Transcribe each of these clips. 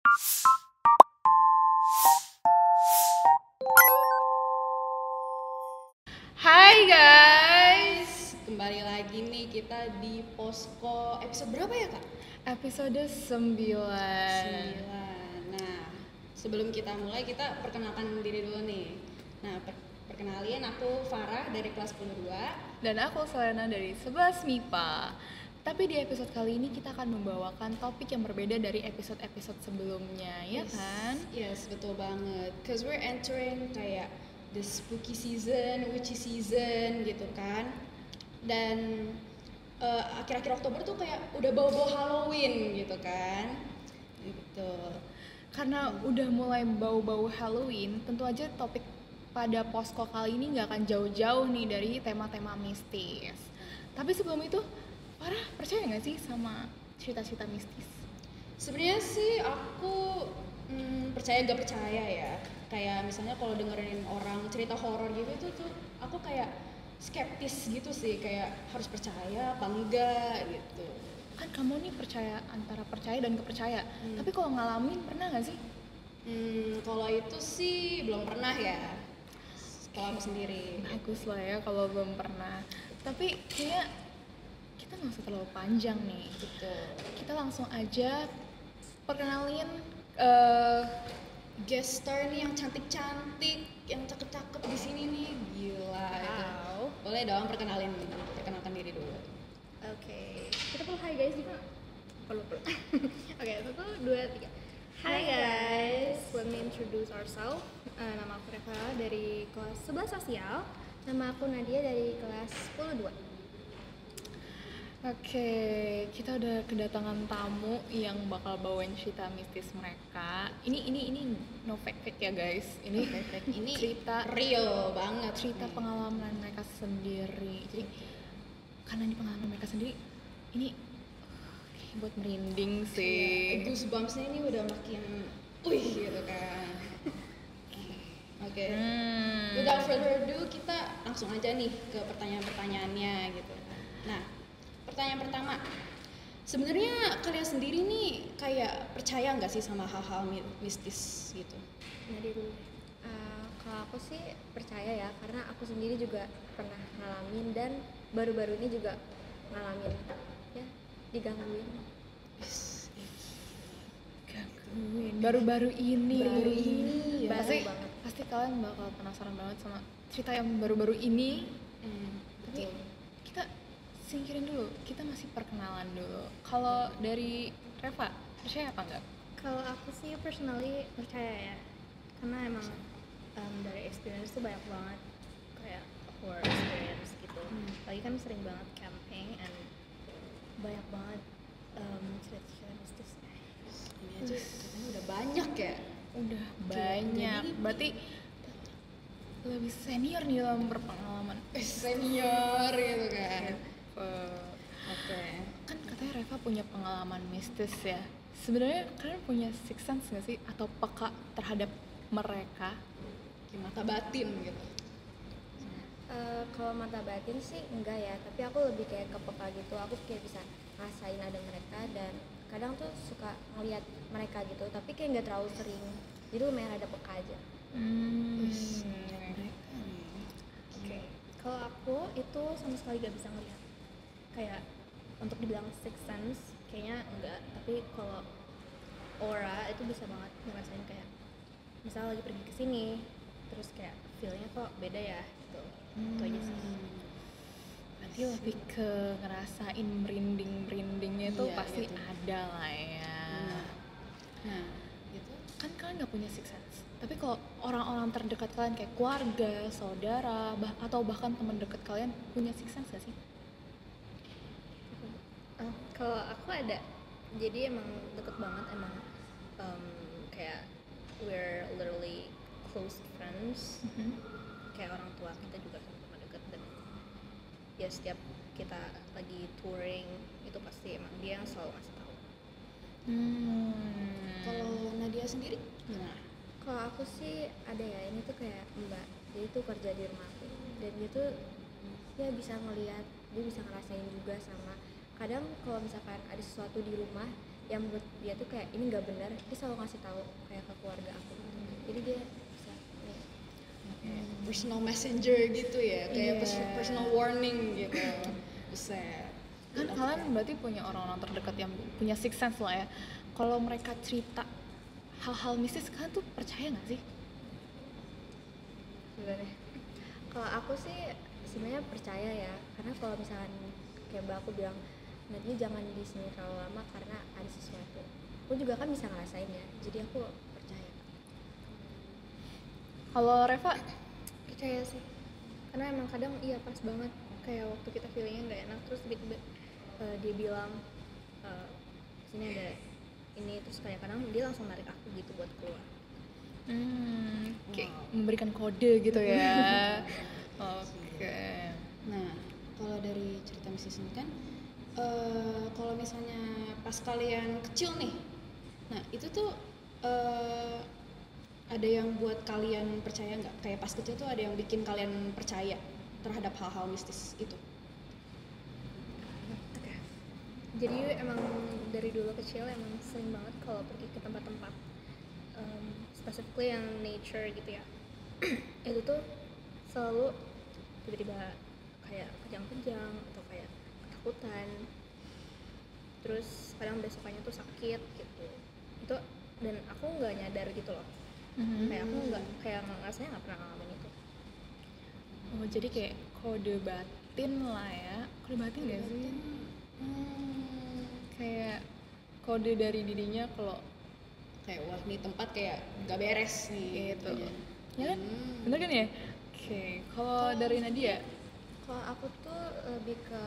Hai guys, kembali lagi nih kita di Posko episode berapa ya kak? Episode 9. Nah, sebelum kita mulai kita perkenalkan diri dulu nih. Nah, perkenalin aku Farah dari kelas 12. Dan aku Selena dari 11 MIPA. Tapi di episode kali ini kita akan membawakan topik yang berbeda dari episode-episode sebelumnya, ya kan? Yes, betul banget. Cause we're entering kayak the spooky season, witchy season gitu kan. Dan akhir-akhir Oktober tuh kayak udah bau-bau Halloween gitu kan. Gitu. Karena udah mulai bau-bau Halloween, tentu aja topik pada Posko kali ini nggak akan jauh-jauh nih dari tema-tema mistis. Tapi sebelum itu, Farah percaya nggak sih sama cerita-cerita mistis? Sebenarnya sih aku percaya gak percaya ya. Kayak misalnya kalau dengerin orang cerita horor gitu itu tuh aku kayak skeptis gitu sih, kayak harus percaya apa enggak gitu. Kan kamu nih percaya antara percaya dan kepercaya. Tapi kalau ngalamin pernah nggak sih? Kalau itu sih belum pernah ya. Kalau aku sendiri. Bagus lah ya kalau belum pernah. Tapi kayaknya kita nggak usah terlalu panjang nih. Betul. Kita langsung aja perkenalin Guest star nih yang cantik-cantik, yang cakep-cakep di sini nih, gila. Itu. Boleh dong perkenalkan diri dulu. Oke, kita perlu hai guys juga. Perlu. Oke, 1, 2, 3. Hai guys, let me introduce ourselves. Nama aku Reva dari kelas 11 sosial. Nama aku Nadia dari kelas 10-2. Oke, kita udah kedatangan tamu yang bakal bawain cerita mistis mereka. Ini no fake ya guys. Ini Ini cerita real banget, cerita pengalaman mereka sendiri. Jadi karena ini pengalaman mereka sendiri, ini buat merinding sih. Goosebumps-nya ini udah makin gitu kan. Oke. Without further ado, kita langsung aja nih ke pertanyaan-pertanyaannya gitu. Nah, pertanyaan pertama, sebenarnya kalian sendiri nih kayak percaya nggak sih sama hal-hal mistis gitu? Nadia dulu. Kalau aku sih percaya ya, karena aku sendiri juga pernah ngalamin dan baru-baru ini juga ngalamin ya, digangguin. Baru-baru ini. Ya. Pasti kalian bakal penasaran banget sama cerita yang baru-baru ini. Tapi kita singkirin dulu, kita masih perkenalan dulu. Kalau dari Reva, percaya apa enggak? Kalau aku sih personally percaya ya, karena emang dari experience tuh banyak banget kayak horror experience gitu. Lagi kan sering banget camping and banyak banget cerita-cerita mistis. Ini aja katanya udah banyak ya. Udah banyak. Berarti lebih senior nih dalam berpengalaman. Senior gitu kan. Oke. Kan katanya Reva punya pengalaman mistis ya. Sebenarnya kalian punya sixth sense nggak sih atau peka terhadap mereka? Mata batin gitu. Kalau mata batin sih enggak ya, tapi aku lebih kayak kepeka gitu. Aku kayak bisa rasain ada mereka dan kadang tuh suka ngeliat mereka gitu, tapi kayak nggak terlalu sering. Jadi lumayan ada peka aja. Oke. Kalau aku itu sama sekali gak bisa ngeliat. Kayak untuk dibilang sixth sense kayaknya enggak, tapi kalau aura itu bisa banget ngerasain kayak misal lagi pergi ke sini terus kayak feel-nya kok beda ya gitu. Itu aja sih. Berarti lebih ke ngerasain merindingnya itu pasti gitu. ada lah ya. Nah, gitu. Kan kalian nggak punya sixth sense. Tapi kalau orang-orang terdekat kalian kayak keluarga, saudara, atau bahkan teman dekat kalian punya sixth sense gak sih? Kalau aku ada, jadi emang deket banget emang kayak we're literally close friends. Kayak orang tua kita juga sama deket dan ya setiap kita lagi touring itu pasti emang dia yang selalu ngasih tahu. Kalau Nadia sendiri gimana? Kalau aku sih ada ya, ini tuh kayak mbak, dia tuh kerja di rumah aku dan dia tuh ya bisa ngelihat, dia bisa ngerasain juga sama kadang kalau misalkan ada sesuatu di rumah yang menurut dia tuh kayak ini nggak benar, dia selalu ngasih tahu kayak ke keluarga aku gitu. Jadi dia bisa nih Personal messenger gitu ya, kayak Iya. personal warning gitu. Buset. Kan kalian berarti punya orang-orang terdekat yang punya sixth sense lah ya. Kalau mereka cerita hal-hal mistis, kalian tuh percaya nggak sih? sebenarnya. Kalau aku sih sebenarnya percaya ya, karena kalau misalkan kayak mbak aku bilang nanti jangan di sini terlalu lama karena ada sesuatu. Aku juga kan bisa ngerasain ya, jadi aku percaya. Kalau Reva, Percaya sih, karena emang kadang iya pas banget kayak waktu kita feelingnya nggak enak terus tiba-tiba dia bilang sini ada ini, terus kayak kadang dia langsung narik aku gitu buat keluar. kayak memberikan kode gitu ya. Oke. Nah, kalau dari cerita mistis ini kan, kalau misalnya pas kalian kecil nih, nah itu tuh ada yang buat kalian percaya nggak? Kayak pas kecil tuh ada yang bikin kalian percaya terhadap hal-hal mistis itu? Oke. Jadi emang dari dulu kecil emang sering banget kalau pergi ke tempat-tempat specifically yang nature gitu ya. Itu tuh selalu tiba-tiba kayak kejang-kejang atau kayak ketakutan. Terus kadang besokannya tuh sakit gitu. Itu dan aku nggak nyadar gitu loh. Kayak aku nggak kayak rasanya nggak pernah ngalamin itu. Oh, jadi kayak kode batin lah ya. Kode batin nggak sih? Kayak kode dari dirinya kalau Kayak wah nih tempat kayak nggak beres nih gitu. gitu. Ya kan? Bener kan ya? Oke, kalau dari Nadia, Kalau aku tuh lebih ke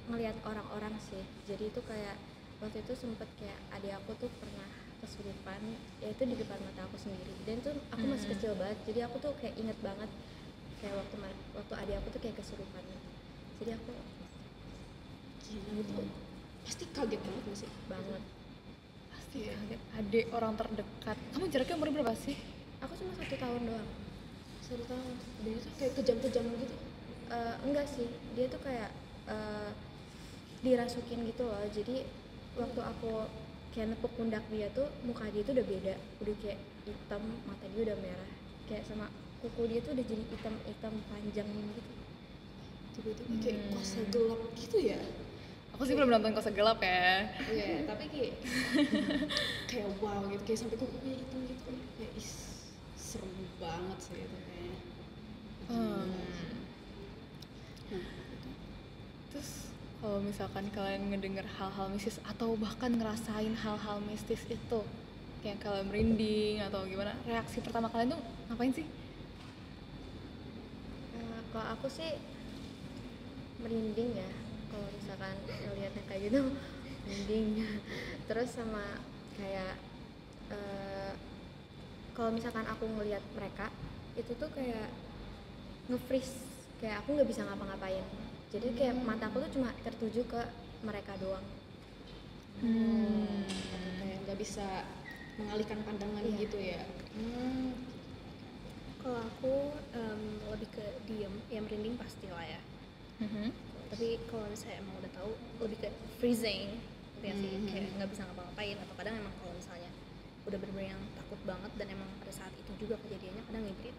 ngelihat orang-orang sih. Jadi itu kayak waktu itu sempet kayak adik aku tuh pernah kesurupan, ya itu di depan mata aku sendiri. Dan tuh aku masih kecil banget, jadi aku tuh kayak inget banget kayak waktu adik aku tuh kayak kesurupan. Jadi aku Gila itu pasti kaget banget nggak sih? banget. pasti kaget. Adik orang terdekat. Kamu jaraknya umur berapa sih? Aku cuma 1 tahun doang. 1 tahun. Dia tuh kayak kejam-kejam gitu. Enggak sih, dia tuh kayak dirasukin gitu loh. Jadi waktu aku kayak nepuk pundak dia tuh muka dia tuh udah beda, udah kayak hitam, mata dia udah merah, kayak sama kuku dia tuh udah jadi hitam panjang gitu. Tiba-tiba kayak kosa gelap gitu ya. Aku sih belum nonton Kosa Gelap ya. Iya, tapi kayak kayak wow gitu, kayak sampai kukunya hitam gitu. Kayak serem banget sih itu kayaknya. Nah, Terus kalau misalkan kalian ngedenger hal-hal mistis atau bahkan ngerasain hal-hal mistis itu, kayak kalian merinding atau gimana, reaksi pertama kalian tuh ngapain sih? Kalau aku sih merinding ya, kalau misalkan ngeliatnya kayak gitu merinding. Terus sama kayak kalau misalkan aku ngeliat mereka itu tuh kayak nge-freeze, kayak aku nggak bisa ngapa-ngapain. Jadi kayak mata aku tuh cuma tertuju ke mereka doang. kayak nggak bisa mengalihkan pandangan Iya. gitu ya. Kalau aku lebih ke diem, ya merinding pasti lah ya. Tapi kalau misalnya emang udah tahu lebih ke freezing, gitu ya sih, kayak nggak bisa ngapa-ngapain. Atau kadang emang kalau misalnya udah bener-bener yang takut banget dan emang pada saat itu juga kejadiannya kadang ngibrit.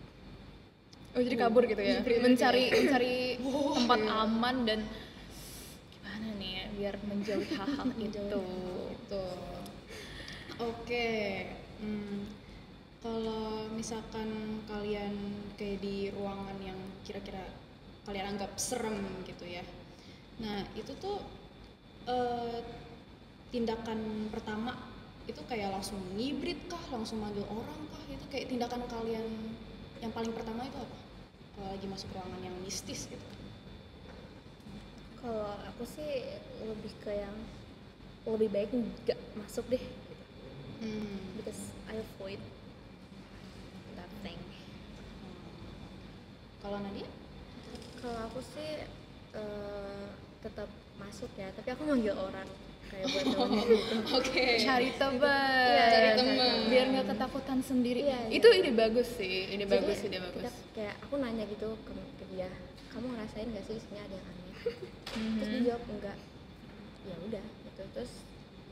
Oh, jadi kabur gitu ya, mencari tempat aman dan gimana nih ya biar menjauhi hal-hal itu. Gitu. Oke. Kalau misalkan kalian kayak di ruangan yang kira-kira kalian anggap serem gitu ya. Nah, itu tuh tindakan pertama itu kayak langsung ngibrit kah, langsung manggil orang kah? Itu kayak tindakan kalian yang paling pertama itu apa? Kalau lagi masuk ruangan yang mistis gitu. Kalau aku sih lebih ke yang lebih baik nggak masuk deh, gitu. Because I avoid that thing. Kalau Nadia? Kalau aku sih tetap masuk ya, tapi aku manggil orang kayak buat temen gitu. Oke. Cari teman, Iya, cari teman. biar nggak ketakutan sendiri. Iya, iya. Itu ide bagus sih, ide Jadi bagus, ide bagus. kita kayak aku nanya gitu ke dia, kamu ngerasain nggak sih di sini ada yang aneh? Terus dia jawab enggak. Ya udah gitu. Terus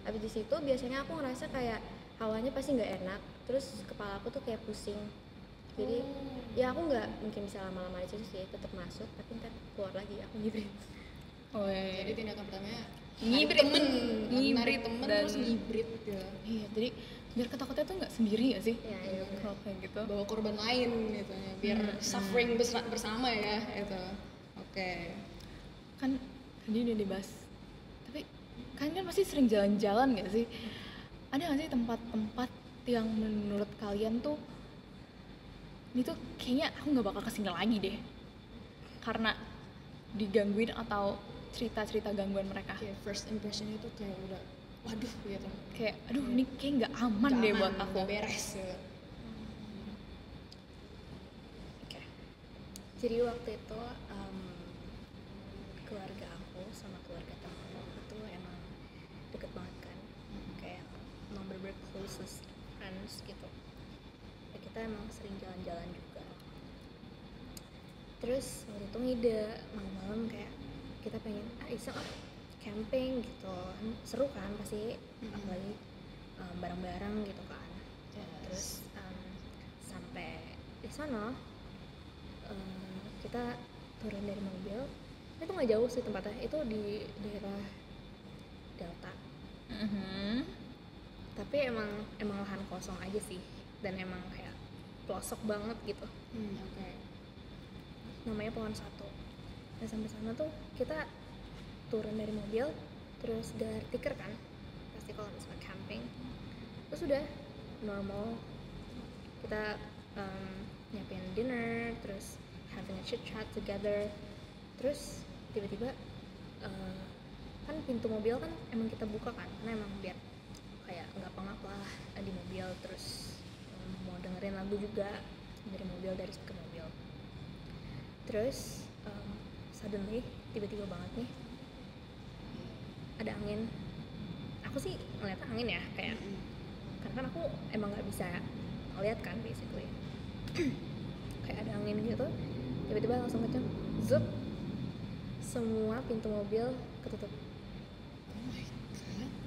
Habis di situ biasanya aku ngerasa kayak hawanya pasti nggak enak, terus kepala aku tuh kayak pusing. Jadi ya aku nggak mungkin bisa lama-lama di situ sih, tetap masuk tapi ntar keluar lagi aku ngibrit. Jadi tindakan pertamanya Ngibrit. narik temen Dan- terus ngibrit ya. Iya, jadi biar ketakutnya tuh nggak sendiri ya sih Ya, iya bener. kalau kayak gitu. Bawa korban lain gitu ya, biar suffering bersama ya itu. Oke. Kan tadi udah dibahas, tapi kan pasti sering jalan-jalan nggak sih? Ada nggak sih tempat-tempat yang menurut kalian tuh ini tuh kayaknya aku nggak bakal kesini lagi deh karena digangguin atau cerita-cerita gangguan mereka? Kayak first impression itu kayak udah waduh gitu. Kayak aduh ini kayak nggak aman Nggak deh aman, buat aku. nggak beres ya. Jadi waktu itu keluarga aku sama keluarga temen aku tuh emang deket banget kan, kayak emang bener-bener closest friends gitu. Ya, kita emang sering jalan-jalan juga. Terus waktu itu ngide malam-malam kayak kita pengen iseng camping gitu, kan seru kan pasti, apalagi bareng-bareng gitu kan. Terus sampai di sana kita turun dari mobil, itu nggak jauh sih tempatnya, itu di daerah Delta, tapi emang lahan kosong aja sih, dan emang kayak pelosok banget gitu, Oke. namanya Pohon Satu. Nah sampai sana tuh kita turun dari mobil, terus gelar tikar kan, pasti kalau misalnya camping, terus udah normal kita nyiapin dinner, terus having a chit chat together. Terus tiba-tiba kan pintu mobil kan emang kita buka kan, karena emang biar kayak nggak pengap lah di mobil. Terus mau dengerin lagu juga dari mobil, dari speaker mobil. Terus suddenly tiba-tiba banget nih ada angin. Aku sih ngeliat angin ya, kayak karena kan aku emang nggak bisa ngeliat kan basically. Kayak ada angin gitu, tiba-tiba langsung kenceng, zup, semua pintu mobil ketutup.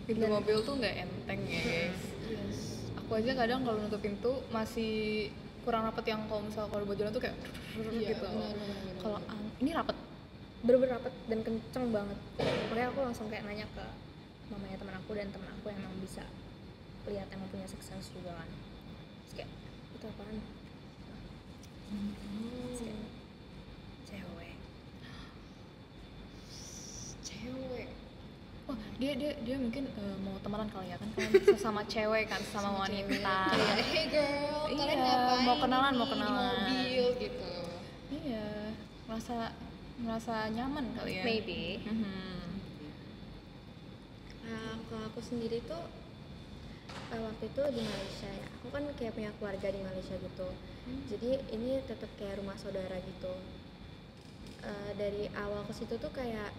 Pintu mobil tuh nggak enteng ya guys. Yes. Aku aja kadang kalau nutup pintu masih kurang rapet, yang kalau misal kalau buat jalan tuh kayak Iya, gitu. benar. Kalau ini rapet. Bener-bener rapet dan kenceng banget. Makanya aku langsung kayak nanya ke mamanya teman aku, dan teman aku yang emang bisa lihat, emang punya sixth sense juga kan. Terus kayak, itu apaan? Terus kayak, cewek. Cewek. Oh, dia mungkin mau temenan kali ya kan, kalian sesama cewek kan, sama wanita. Kayak, hey girl, Iya, kalian ngapain mau kenalan, nih mau kenalan. di mobil gitu. Iya, merasa nyaman kali ya. Maybe. Kalau aku sendiri tuh waktu itu di Malaysia ya, aku kan kayak punya keluarga di Malaysia gitu, jadi ini tetap kayak rumah saudara gitu. Dari awal ke situ tuh kayak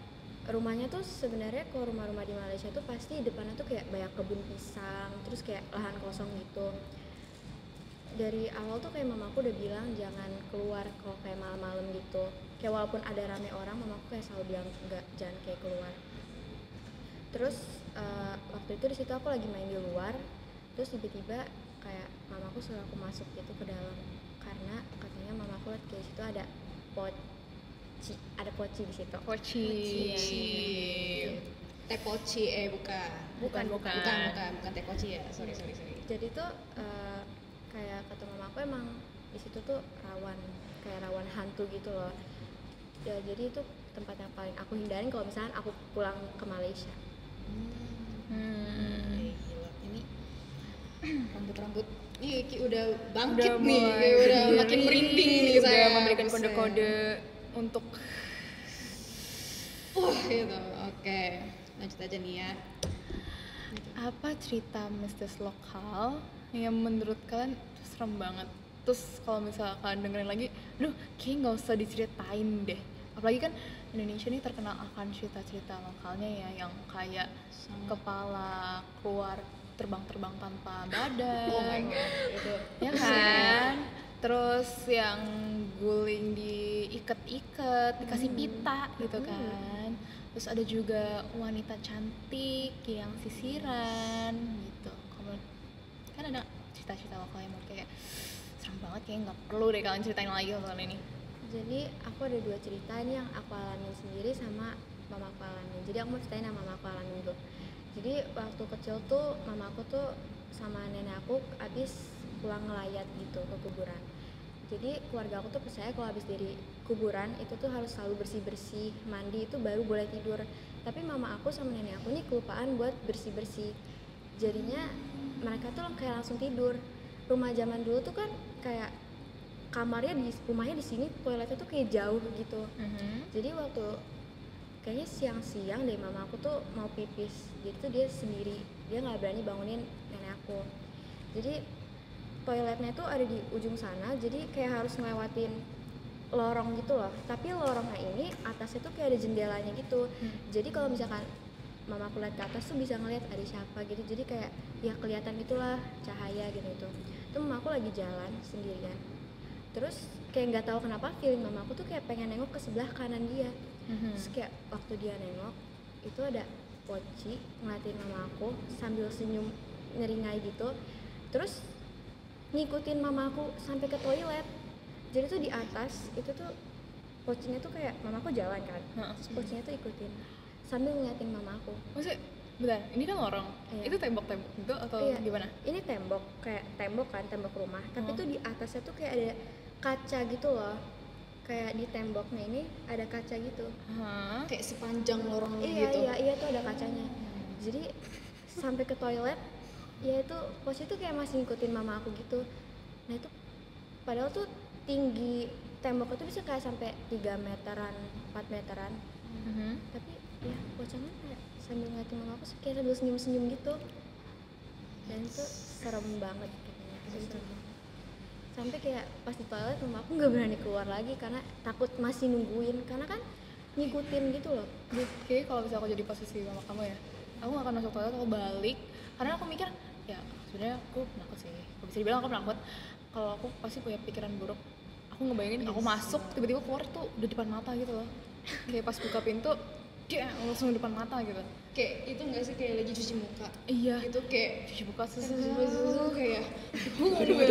rumahnya tuh sebenarnya kalau rumah-rumah di Malaysia tuh pasti depannya tuh kayak banyak kebun pisang, terus kayak lahan kosong gitu. Dari awal tuh kayak mamaku udah bilang jangan keluar kalau kayak malam-malam gitu, kayak walaupun ada rame orang, mamaku kayak selalu bilang enggak, jangan kayak keluar. Terus waktu itu di situ aku lagi main di luar, terus tiba-tiba kayak mamaku suruh aku masuk gitu ke dalam, karena katanya mamaku lihat kayak situ ada poci di situ. Poci. Teh poci, bukan teh poci ya, sorry. Jadi tuh kayak kata mamaku emang di situ tuh rawan hantu gitu loh. Ya jadi itu tempat yang paling aku hindarin kalau misalnya aku pulang ke Malaysia. Gila, ini rambut ini udah bangkit Udah nih, mulai kayak udah berdiri, makin merinding nih udah saya. memberikan Buset. kode-kode untuk gitu. Oke, lanjut aja nih ya. apa cerita mistis lokal yang menurut kalian tuh serem banget. Terus kalau misalnya kalian dengerin lagi, kayak nggak usah diceritain deh. Apalagi kan Indonesia nih terkenal akan cerita-cerita lokalnya ya, yang kayak kepala keluar terbang-terbang tanpa badan. Oh my god, itu Ya kan? Terus yang guling di diikat-ikat, dikasih pita gitu kan. Terus ada juga wanita cantik yang sisiran gitu. Kalau kan ada cerita-cerita lokal yang menurut kayak serem banget, kayak nggak perlu deh kalian ceritain lagi soal ini. Jadi aku ada 2 cerita ini yang aku alamin sendiri sama mama aku alamin. Jadi aku mau ceritain yang mama aku alamin dulu. Jadi waktu kecil tuh mama aku tuh sama nenek aku abis pulang ngelayat gitu ke kuburan. Jadi keluarga aku tuh percaya kalau habis dari kuburan itu tuh harus selalu bersih-bersih, mandi itu baru boleh tidur. Tapi mama aku sama nenek aku nih kelupaan buat bersih-bersih. Jadinya mereka tuh kayak langsung tidur. Rumah zaman dulu tuh kan kayak kamarnya di rumahnya di sini, toiletnya tuh kayak jauh gitu. Jadi waktu kayaknya siang-siang deh mama aku tuh mau pipis. Jadi tuh dia sendiri, dia nggak berani bangunin nenek aku. Jadi toiletnya tuh ada di ujung sana, jadi kayak harus ngelewatin lorong gitu loh. Tapi lorongnya ini atasnya tuh kayak ada jendelanya gitu. Jadi kalau misalkan mama aku lihat ke atas tuh bisa ngeliat ada siapa gitu. Jadi kayak ya kelihatan gitulah cahaya gitu itu. Tuh mama aku lagi jalan sendirian. Terus kayak nggak tahu kenapa feeling mama aku tuh kayak pengen nengok ke sebelah kanan dia. Terus kayak waktu dia nengok itu ada Poci ngeliatin mama aku sambil senyum nyeringai gitu. Terus ngikutin mama aku sampai ke toilet. Jadi tuh di atas itu tuh Pocinya tuh kayak mama aku jalan kan, terus Pocinya tuh ikutin sambil ngeliatin mama aku. Maksudnya bentar, ini kan lorong, itu tembok-tembok gitu atau gimana? Ini tembok, kayak tembok kan, tembok rumah. Tapi tuh di atasnya tuh kayak ada kaca gitu loh. Kayak di temboknya ini ada kaca gitu. Kayak sepanjang lorong Iya, gitu. iya tuh ada kacanya. Jadi sampai ke toilet, ya itu Poci tuh kayak masih ngikutin mama aku gitu. Nah itu padahal tuh tinggi tembok itu bisa kayak sampai 3 meteran, 4 meteran. Tapi ya Pocinya kayak sambil ngeliatin mama aku kayak sambil senyum-senyum gitu. Dan itu serem banget kayaknya. Sampai kayak pas di toilet mama aku nggak berani keluar lagi karena takut masih nungguin, karena kan ngikutin gitu loh. Oke, kalau bisa aku jadi posisi mama kamu ya, aku gak akan masuk toilet, aku balik karena aku mikir ya sebenarnya aku penakut sih, aku bisa dibilang aku penakut. Kalau aku pasti punya pikiran buruk, aku ngebayangin aku masuk tiba-tiba keluar tuh udah depan mata gitu loh. Kayak pas buka pintu dia langsung depan mata gitu. Kayak itu nggak sih kayak lagi cuci muka? Iya. Itu kayak Cuci buka susu kayak aduh pas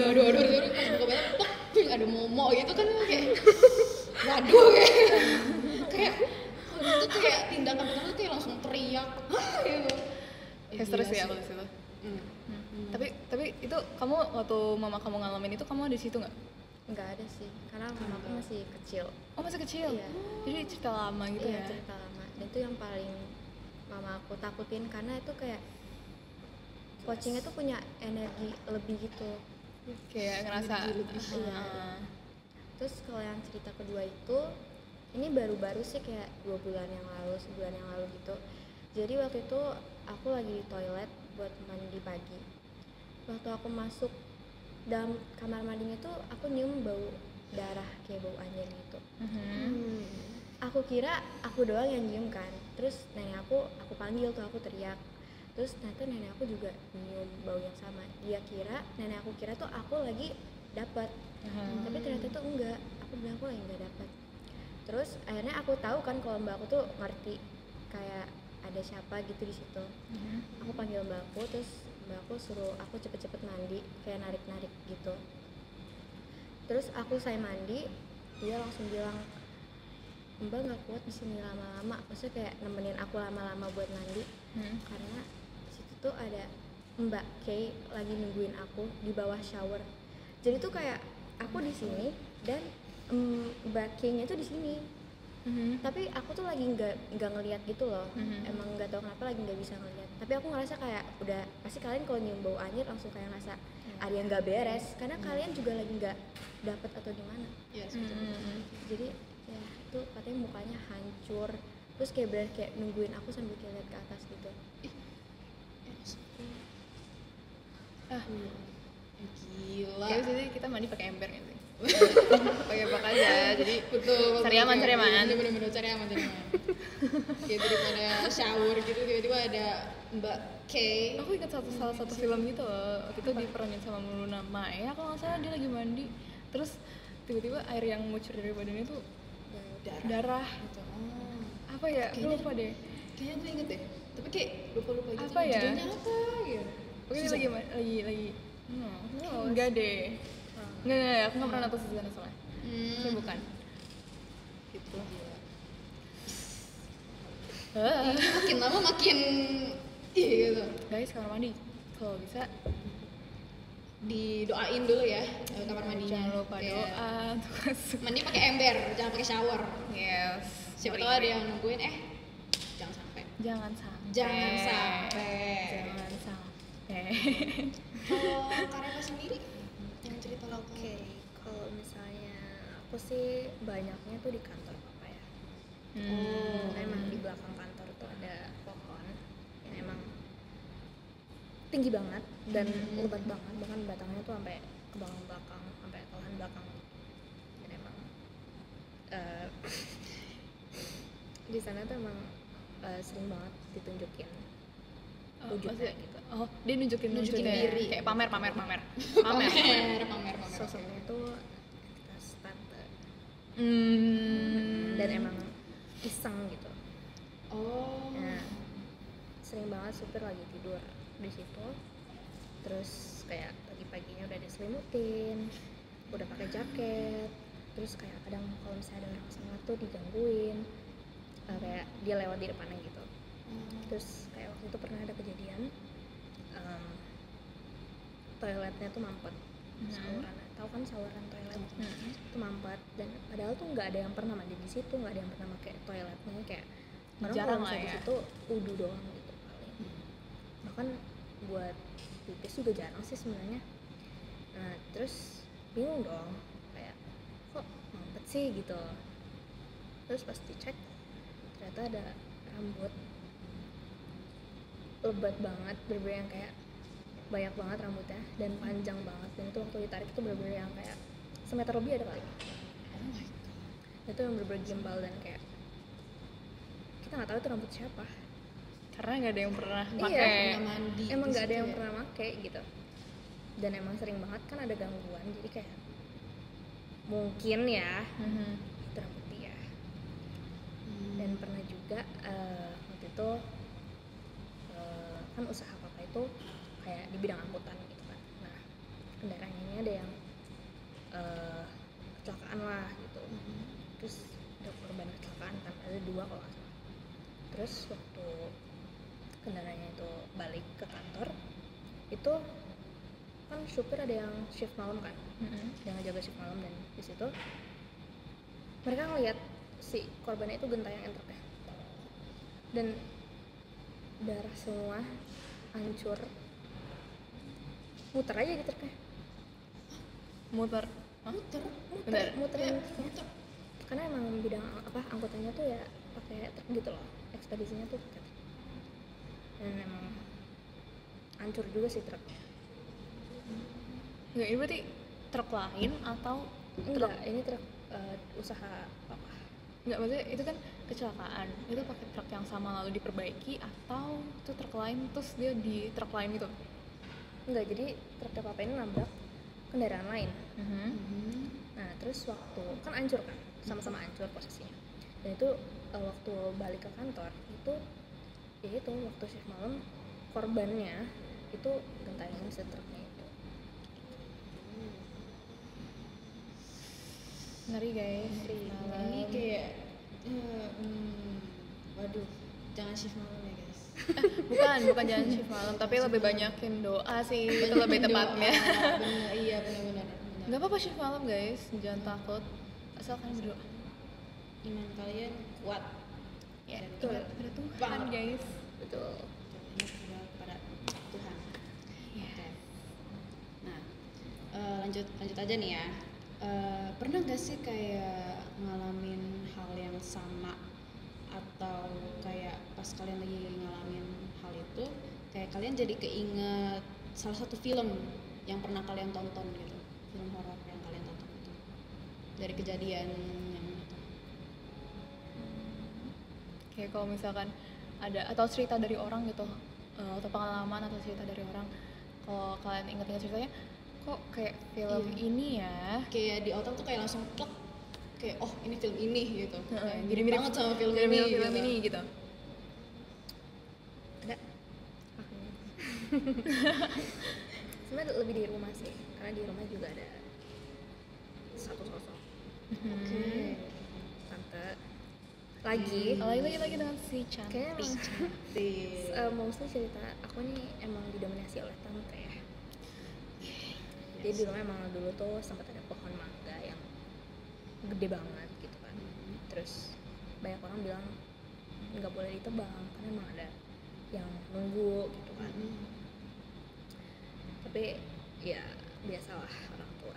buka mata pok ada momok gitu kan kayak waduh kayak itu kayak tindakan pertama tuh kayak langsung teriak gitu. Kayak stres ya aku di situ. Tapi itu kamu waktu mama kamu ngalamin itu kamu ada di situ nggak? Nggak ada sih, karena mama aku masih kecil. Oh masih kecil? Iya. Jadi cerita lama gitu Iya, ya? cerita lama. Dan itu yang paling mama aku takutin karena itu kayak Pocinya tuh punya energi lebih gitu. Kayak ngerasa Iya. Terus kalau yang cerita kedua itu ini baru-baru sih kayak 2 bulan yang lalu, sebulan yang lalu gitu. Jadi waktu itu aku lagi di toilet buat mandi pagi. Waktu aku masuk dalam kamar mandinya tuh aku nyium bau darah kayak bau anjing gitu. Aku kira aku doang yang nyium kan. Terus nenek aku panggil tuh, aku teriak. Terus ternyata nenek aku juga nyium bau yang sama. Nenek aku kira tuh aku lagi dapat. Tapi ternyata tuh enggak. Aku bilang aku lagi enggak dapat. Terus akhirnya aku tahu kan kalau mbak aku tuh ngerti kayak ada siapa gitu di situ. Aku panggil mbak aku, terus mbak aku suruh aku cepet-cepet mandi, kayak narik-narik gitu. Terus aku selesai mandi, dia langsung bilang, Mbak nggak kuat di sini lama-lama, maksudnya kayak nemenin aku lama-lama buat mandi, karena situ tuh ada Mbak Kay lagi nungguin aku di bawah shower. Jadi tuh kayak aku di sini dan Mbak Kay-nya tuh di sini. Tapi aku tuh lagi nggak ngelihat gitu loh. Emang nggak tahu kenapa lagi nggak bisa ngelihat. Tapi aku ngerasa kayak udah pasti kalian kalau nyium bau anyir langsung kayak ngerasa ada yang nggak beres, karena kalian juga lagi nggak dapat atau gimana. Yes, Jadi ya itu katanya mukanya hancur, terus kayak bener kayak nungguin aku sambil kayak lihat ke atas gitu. Gila. Kayak sih kita mandi pakai ember gitu. Pakai bak aja, jadi betul. cari aman. Bener-bener cari aman. Kayak daripada shower gitu tiba-tiba ada Mbak K. Aku ingat salah satu film gitu loh. Waktu itu diperanin sama Luna Maya kalau nggak salah, dia lagi mandi. Terus tiba-tiba air yang ngucur dari badannya tuh darah. gitu. Oh. Apa ya? Kayaknya- Lupa deh. Kayaknya gue inget deh. Tapi kayak lupa gitu. Apa ya? Judulnya apa gitu. Oke, Susah. lagi. Enggak deh. Enggak, aku nggak pernah nonton season soalnya. Oke, bukan. Gitu. Makin lama makin gitu. Guys, kamar mandi kalau bisa Didoain dulu ya kamar mandinya. jangan lupa Kayak doa untuk masuk. Mandi pakai ember, jangan pakai shower. Yes. Siapa tahu ada yang nungguin jangan sampai. Jangan sampai. Jangan sampai. Jangan sampai. Kalau Kareva sendiri yang cerita lokal. Oke, kalau misalnya aku sih banyaknya tuh di kantor papa ya. Emang di belakang kantor tuh ada pohon yang emang tinggi banget dan lebat banget, bahkan batangnya tuh sampai ke belakang, sampai ke lahan belakang. Dan emang di sana tuh emang sering banget ditunjukin wujudnya maksudnya- gitu. Oh, dia nunjukin Nunjukin wujudnya. diri. Kayak pamer. Pamer. Sosoknya tuh entitas tante Hmm. dan emang iseng gitu. Oh. Nah, sering banget supir lagi tidur di situ, terus kayak pagi-paginya udah diselimutin, udah pakai jaket, terus kayak kadang kalau misalnya ada orang sama tuh digangguin, kayak dia lewat di depannya gitu. Terus kayak waktu itu pernah ada kejadian, toiletnya tuh mampet, saluran, tahu kan saluran toilet itu mampet, dan padahal tuh nggak ada yang pernah mandi di situ, nggak ada yang pernah pakai toiletnya, kayak orang Jarang kalau lah misalnya di ya. situ udu doang gitu paling, bahkan buat pipis juga jarang sih sebenarnya. Nah terus bingung dong, kayak kok mampet sih gitu. Terus pas dicek ternyata ada rambut lebat banget, bener-bener yang kayak banyak banget rambutnya dan panjang banget, dan itu waktu ditarik itu bener-bener yang kayak semeter lebih ada kali. Oh my god. Itu yang bener-bener gimbal dan kayak kita nggak tahu itu rambut siapa. Karena nggak ada yang pernah Iya, pakai. Pernah mandi. Emang di nggak ada situ yang ya? pernah make gitu, dan emang sering banget kan ada gangguan, jadi kayak mungkin ya Mhm. itu rambut dia. Hmm. Dan pernah juga waktu itu kan usaha papa itu kayak di bidang angkutan gitu kan. Nah kendaraannya ini ada yang kecelakaan lah gitu. Terus ada korban kecelakaan kan, ada 2 kalau nggak salah. Terus waktu kendaraannya itu balik ke kantor itu kan supir ada yang shift malam kan, yang ngejaga shift malam, dan di situ mereka ngeliat si korbannya itu gentayangan truknya dan darah semua, hancur, muter aja di truknya, Muter. Hah? Bentar. muterin truknya. Karena emang bidang angkutannya tuh ya pakai truk gitu loh, ekspedisinya tuh pakai truk, dan emang hancur juga sih truknya. Nggak, ini berarti truk lain atau Enggak, ini truk usaha papa. nggak, maksudnya itu kan kecelakaan. Itu pakai truk yang sama lalu diperbaiki atau itu truk lain terus dia di truk lain gitu? Enggak, jadi truknya papa ini nabrak kendaraan lain. Hmm. Nah terus waktu kan hancur kan, sama-sama hancur posisinya, dan itu waktu balik ke kantor itu ya itu waktu shift malam korbannya itu gentayangan si truknya itu. Ngeri guys. Ini kayak waduh, jangan shift malam ya guys. bukan jangan shift malam, tapi lebih banyakin doa sih, itu lebih tepatnya. Bener, iya benar. Nggak apa-apa shift malam guys, jangan takut, asalkan berdoa. Iman kalian kuat. Ya, Dan Betul. ingat pada Tuhan Banget. guys. Betul. Ingat kepada Tuhan. Iya. Oke. Nah, lanjut aja nih ya. Pernah gak sih kayak ngalamin hal yang sama, atau kayak pas kalian lagi ngalamin hal itu kayak kalian jadi keinget salah satu film yang pernah kalian tonton gitu, film horor yang kalian tonton itu dari kejadian yang itu? Kayak kalau misalkan ada atau cerita dari orang gitu, atau pengalaman atau cerita dari orang, kalau kalian ingat-ingat ceritanya, kok kayak film Iya. ini ya. Kayak di otak tuh kayak langsung plek, kayak oh ini film ini gitu. Kayak Jadi mirip banget sama film jadi ini. film gitu. ini gitu. Ada aku. Sebenarnya lebih di rumah sih, karena di rumah juga ada satu sosok Oke. tante lagi. Lagi dengan si Kayaknya cantik. emang mostly cerita aku nih emang didominasi oleh tante ya. Jadi di rumah emang dulu tuh sempat ada pohon mangga yang gede banget gitu kan. Terus banyak orang bilang nggak boleh ditebang karena emang ada yang nunggu gitu kan. Tapi ya biasalah orang tua.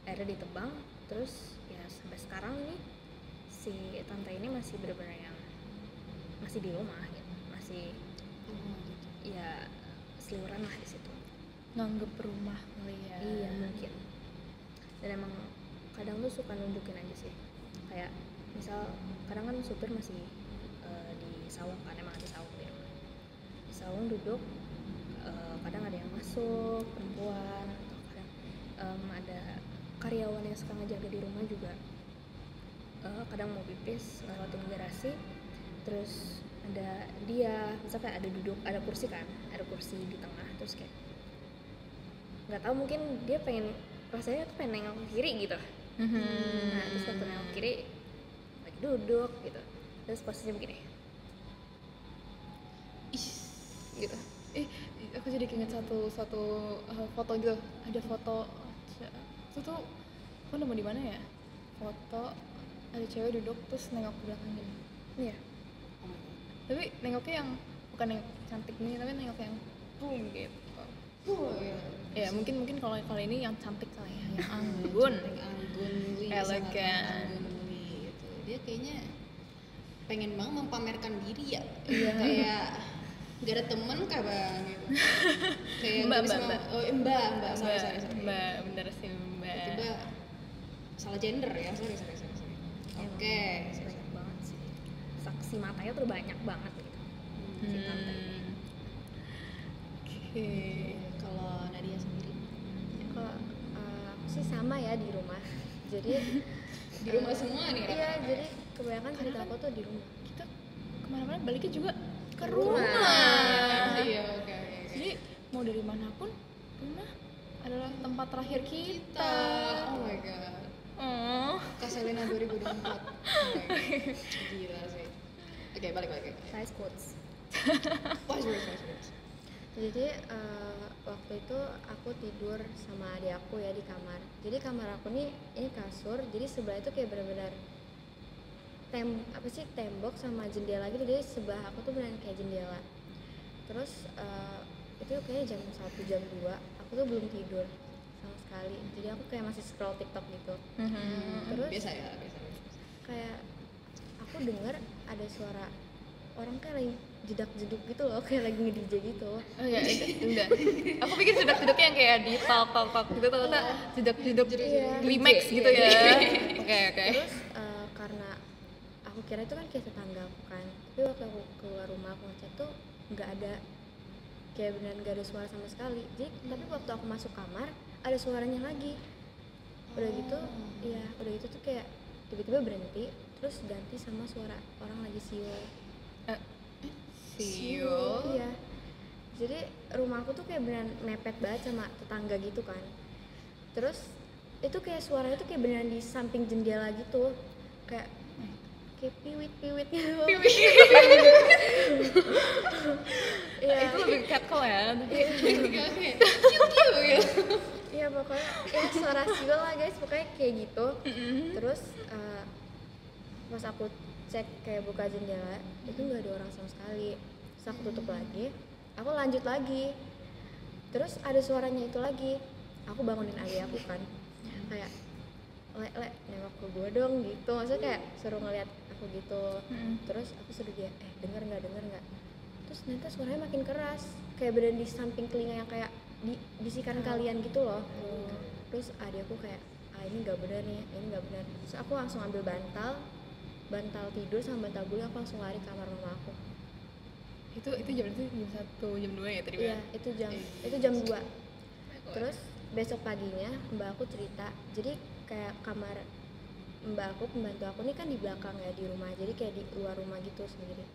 Akhirnya ditebang, terus ya sampai sekarang nih si tante ini masih benar-benar yang masih di rumah gitu, masih ya seliuran lah di situ. Nganggep rumah kali ya. Iya mungkin. Dan emang kadang tuh suka nunjukin aja sih. Kayak misal kadang kan supir masih di sawung kan, emang ada sawung di rumah. Di sawung duduk, kadang ada yang masuk perempuan atau kadang ada karyawan yang suka ngejaga di rumah juga. Kadang mau pipis lewatin garasi, terus ada dia, misalnya ada duduk, ada kursi kan, ada kursi di tengah, terus kayak nggak tahu mungkin dia pengen rasanya tuh pengen nengok ke kiri gitu. Nah terus waktu nengok kiri lagi duduk gitu, terus posisinya begini gitu. Aku jadi keinget satu foto gitu. Ada foto itu tuh aku nemu di mana ya? Foto ada cewek duduk terus nengok ke belakang gini. Iya. Tapi nengoknya yang bukan nengok cantik nih, tapi nengok yang boom gitu. Ya mungkin kalau ini yang cantik kali ya, yang anggun, elegan. Gitu. Dia kayaknya pengen banget mempamerkan diri ya. Iya. Kayak gak ada temen kah bang? Gitu. Kayak Mbak. mbak, sorry. Mbak, bener sih mbak. Tiba-tiba salah gender ya, sorry. Oke. Banyak banget sih. Saksi matanya tuh banyak banget gitu. Si tante ini. Oke. Kalau Nadia sendiri Kalau aku sih sama ya di rumah. Jadi di rumah semua nih iya, jadi kebanyakan cerita aku tuh di rumah. Kita kemana-mana baliknya juga ke Rumah. rumah. Iya, oke. Jadi mau dari manapun, rumah adalah tempat terakhir kita. Oh my god. Oh. Kaselina 2024. Oh my God. Gila sih. Oke, balik. Size quotes. Wise. Jadi waktu itu aku tidur sama adik aku ya di kamar. Jadi kamar aku nih ini kasur. Jadi sebelah itu kayak benar-benar tembok sama jendela gitu. Jadi sebelah aku tuh beneran kayak jendela. Terus itu kayaknya jam 1 jam 2 aku tuh belum tidur sama sekali. Jadi aku kayak masih scroll TikTok gitu. Terus Biasa ya. kayak aku dengar ada suara orang kayak lagi jedak-jeduk gitu loh, kayak lagi nge-DJ gitu. Oh iya, enggak. Aku pikir jedak-jeduknya yang kayak di talk gitu, ternyata jedak-jeduk Iya. remix gitu ya. Oke. Terus karena aku kira itu kan kayak tetangga aku kan, tapi waktu aku keluar rumah aku ngecek tuh nggak ada, kayak beneran nggak ada suara sama sekali. Jadi tapi waktu aku masuk kamar ada suaranya lagi. Udah gitu tuh kayak tiba-tiba berhenti, terus ganti sama suara orang lagi siul. Siul. Iya. Jadi rumahku tuh kayak beneran mepet banget sama tetangga gitu kan. Terus itu kayak suaranya tuh kayak beneran di samping jendela gitu. Kayak piwit gitu. Iya. Itu lebih catcall ya. Iya pokoknya ya suara siul lah guys, pokoknya kayak gitu. Terus pas aku cek kayak buka jendela itu nggak ada orang sama sekali. Terus aku tutup lagi, aku lanjut lagi, terus ada suaranya itu lagi. Aku bangunin adik aku kan, kayak le nengok ke gue dong gitu, maksudnya kayak suruh ngeliat aku gitu. Terus aku suruh dia denger nggak, terus ternyata suaranya makin keras, kayak berada di samping telinga yang kayak di bisikan kalian gitu loh. Terus adik aku kayak ini nggak benar nih, ini nggak benar. Terus aku langsung ambil bantal tidur sama bantal guling, aku langsung lari ke kamar mama aku. Itu jam 1, jam 2 ya tadi. Iya, itu jam 2. Terus besok paginya mbak aku cerita, jadi kayak kamar pembantu aku nih kan di belakang ya di rumah, jadi kayak di luar rumah gitu sendiri.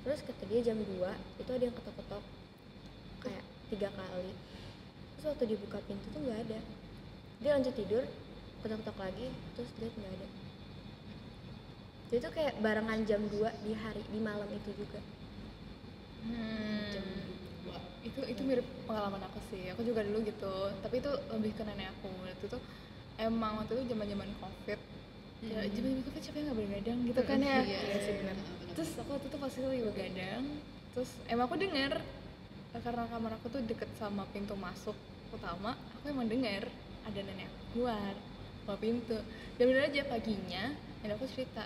Terus kata dia jam 2 itu ada yang ketok-ketok kayak 3 kali. Terus waktu dibuka pintu tuh nggak ada, dia lanjut tidur, ketok-ketok lagi, terus lihat nggak ada. Jadi itu kayak barengan jam 2 di malam itu juga. Jam 2. Itu mirip pengalaman aku sih. Aku juga dulu gitu, tapi itu lebih ke nenek aku. Itu tuh emang waktu itu zaman covid. Ya zaman covid siapa yang nggak begadang gitu kan ya. Iya sih benar. Terus aku waktu itu pasti lagi begadang. Terus emang aku dengar karena kamar aku tuh deket sama pintu masuk utama. Aku emang dengar ada nenek aku keluar pintu. Dan bener aja paginya nenek aku cerita,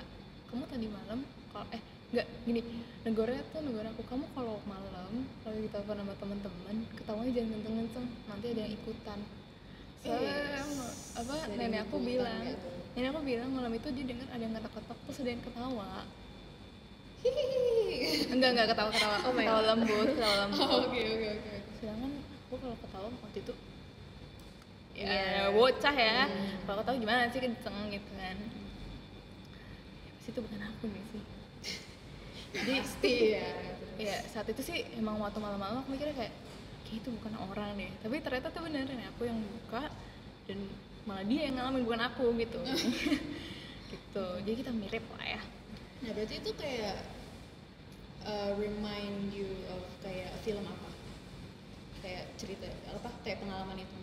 kamu tadi malam kalau nggak gini, negara aku, kamu kalau malam kalau ditelepon sama teman-teman ketawanya jangan kenceng-kenceng, nanti ada yang ikutan. Nenek aku bilang malam itu dia dengar ada yang ketok-ketok terus ada yang ketawa. enggak ketawa ketawa lembut. Oke. Sedangkan aku kalau ketawa waktu itu ya bocah ya, kalau ketawa gimana sih kenceng gitu kan. Pasti itu bukan aku nih sih. Jadi Pasti ya saat itu sih emang waktu malam-malam aku mikirnya kayak itu bukan orang deh, tapi ternyata tuh bener nih aku yang buka dan malah dia yang ngalamin bukan aku gitu. Gitu, jadi kita mirip lah ya. Nah berarti itu kayak remind you of kayak film apa? Kayak cerita apa? Kayak pengalaman itu?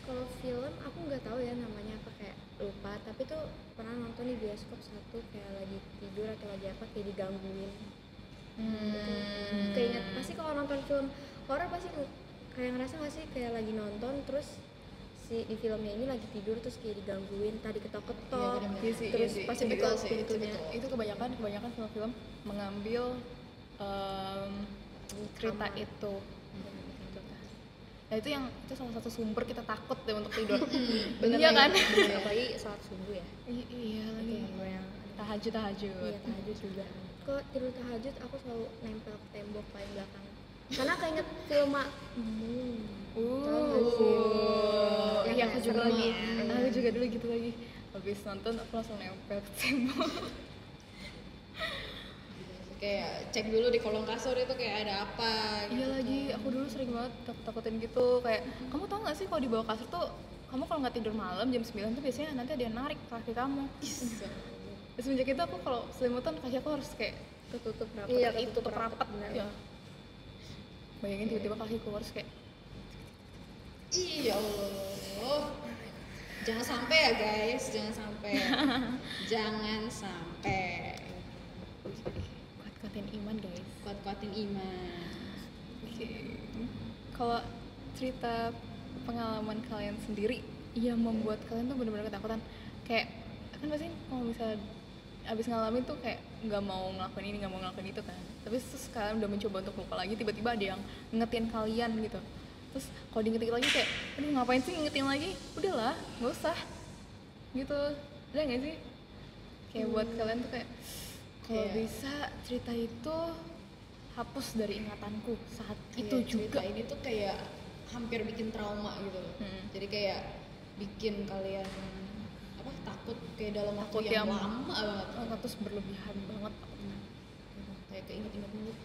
Kalau film aku nggak tahu ya namanya apa, kayak lupa, tapi tuh pernah nonton di bioskop satu kayak lagi tidur atau lagi apa kayak digangguin. Kayak ingat pasti kalau nonton film horor pasti kayak ngerasa nggak sih kayak lagi nonton terus si di filmnya ini lagi tidur terus kayak digangguin, tadi ketok-ketok, terus pasti buka pintunya. Itu kebanyakan film-film mengambil cerita itu. Nah itu salah satu sumber kita takut deh untuk tidur. Iya kan? Apalagi saat subuh ya. Iya lagi. Yang Tahajud. Iya tahajud juga. Kok tidur tahajud aku selalu nempel ke tembok paling belakang. Karena keinget film Iya aku juga lagi. Aku juga dulu gitu lagi. Habis nonton aku langsung nempel ke tembok. Kayak cek dulu di kolong kasur itu kayak ada apa gitu. Iya lagi, aku dulu sering banget takutin gitu. Kayak kamu tau gak sih kalau di bawah kasur tuh kamu kalau nggak tidur malam jam 9 tuh biasanya nanti ada yang narik kaki kamu. Semenjak itu aku kalau selimutan kaki aku harus kayak tutup rapat. Iya, tutup rapat. Ya. Bayangin tiba-tiba kakiku harus kayak Iya Allah. Jangan sampai ya guys, jangan sampai. Kuat-kuatin iman guys. Kuat-kuatin iman. Oke. Kalau cerita pengalaman kalian sendiri yang membuat kalian tuh benar-benar ketakutan, kayak kan pasti kalau misalnya abis ngalamin tuh kayak nggak mau ngelakuin ini, nggak mau ngelakuin itu kan, tapi terus kalian udah mencoba untuk lupa lagi, tiba-tiba ada yang ngingetin kalian gitu. Terus kalau diingetin lagi kayak aduh ngapain sih ngingetin lagi, udahlah nggak usah gitu. Udah nggak sih kayak buat kalian tuh kayak kalau bisa cerita itu hapus dari ingatanku saat itu juga. Cerita ini tuh kayak hampir bikin trauma gitu loh. Jadi kayak bikin kalian takut kayak dalam waktu yang lama banget. Terus berlebihan banget. Kayak keinget-inget mulu.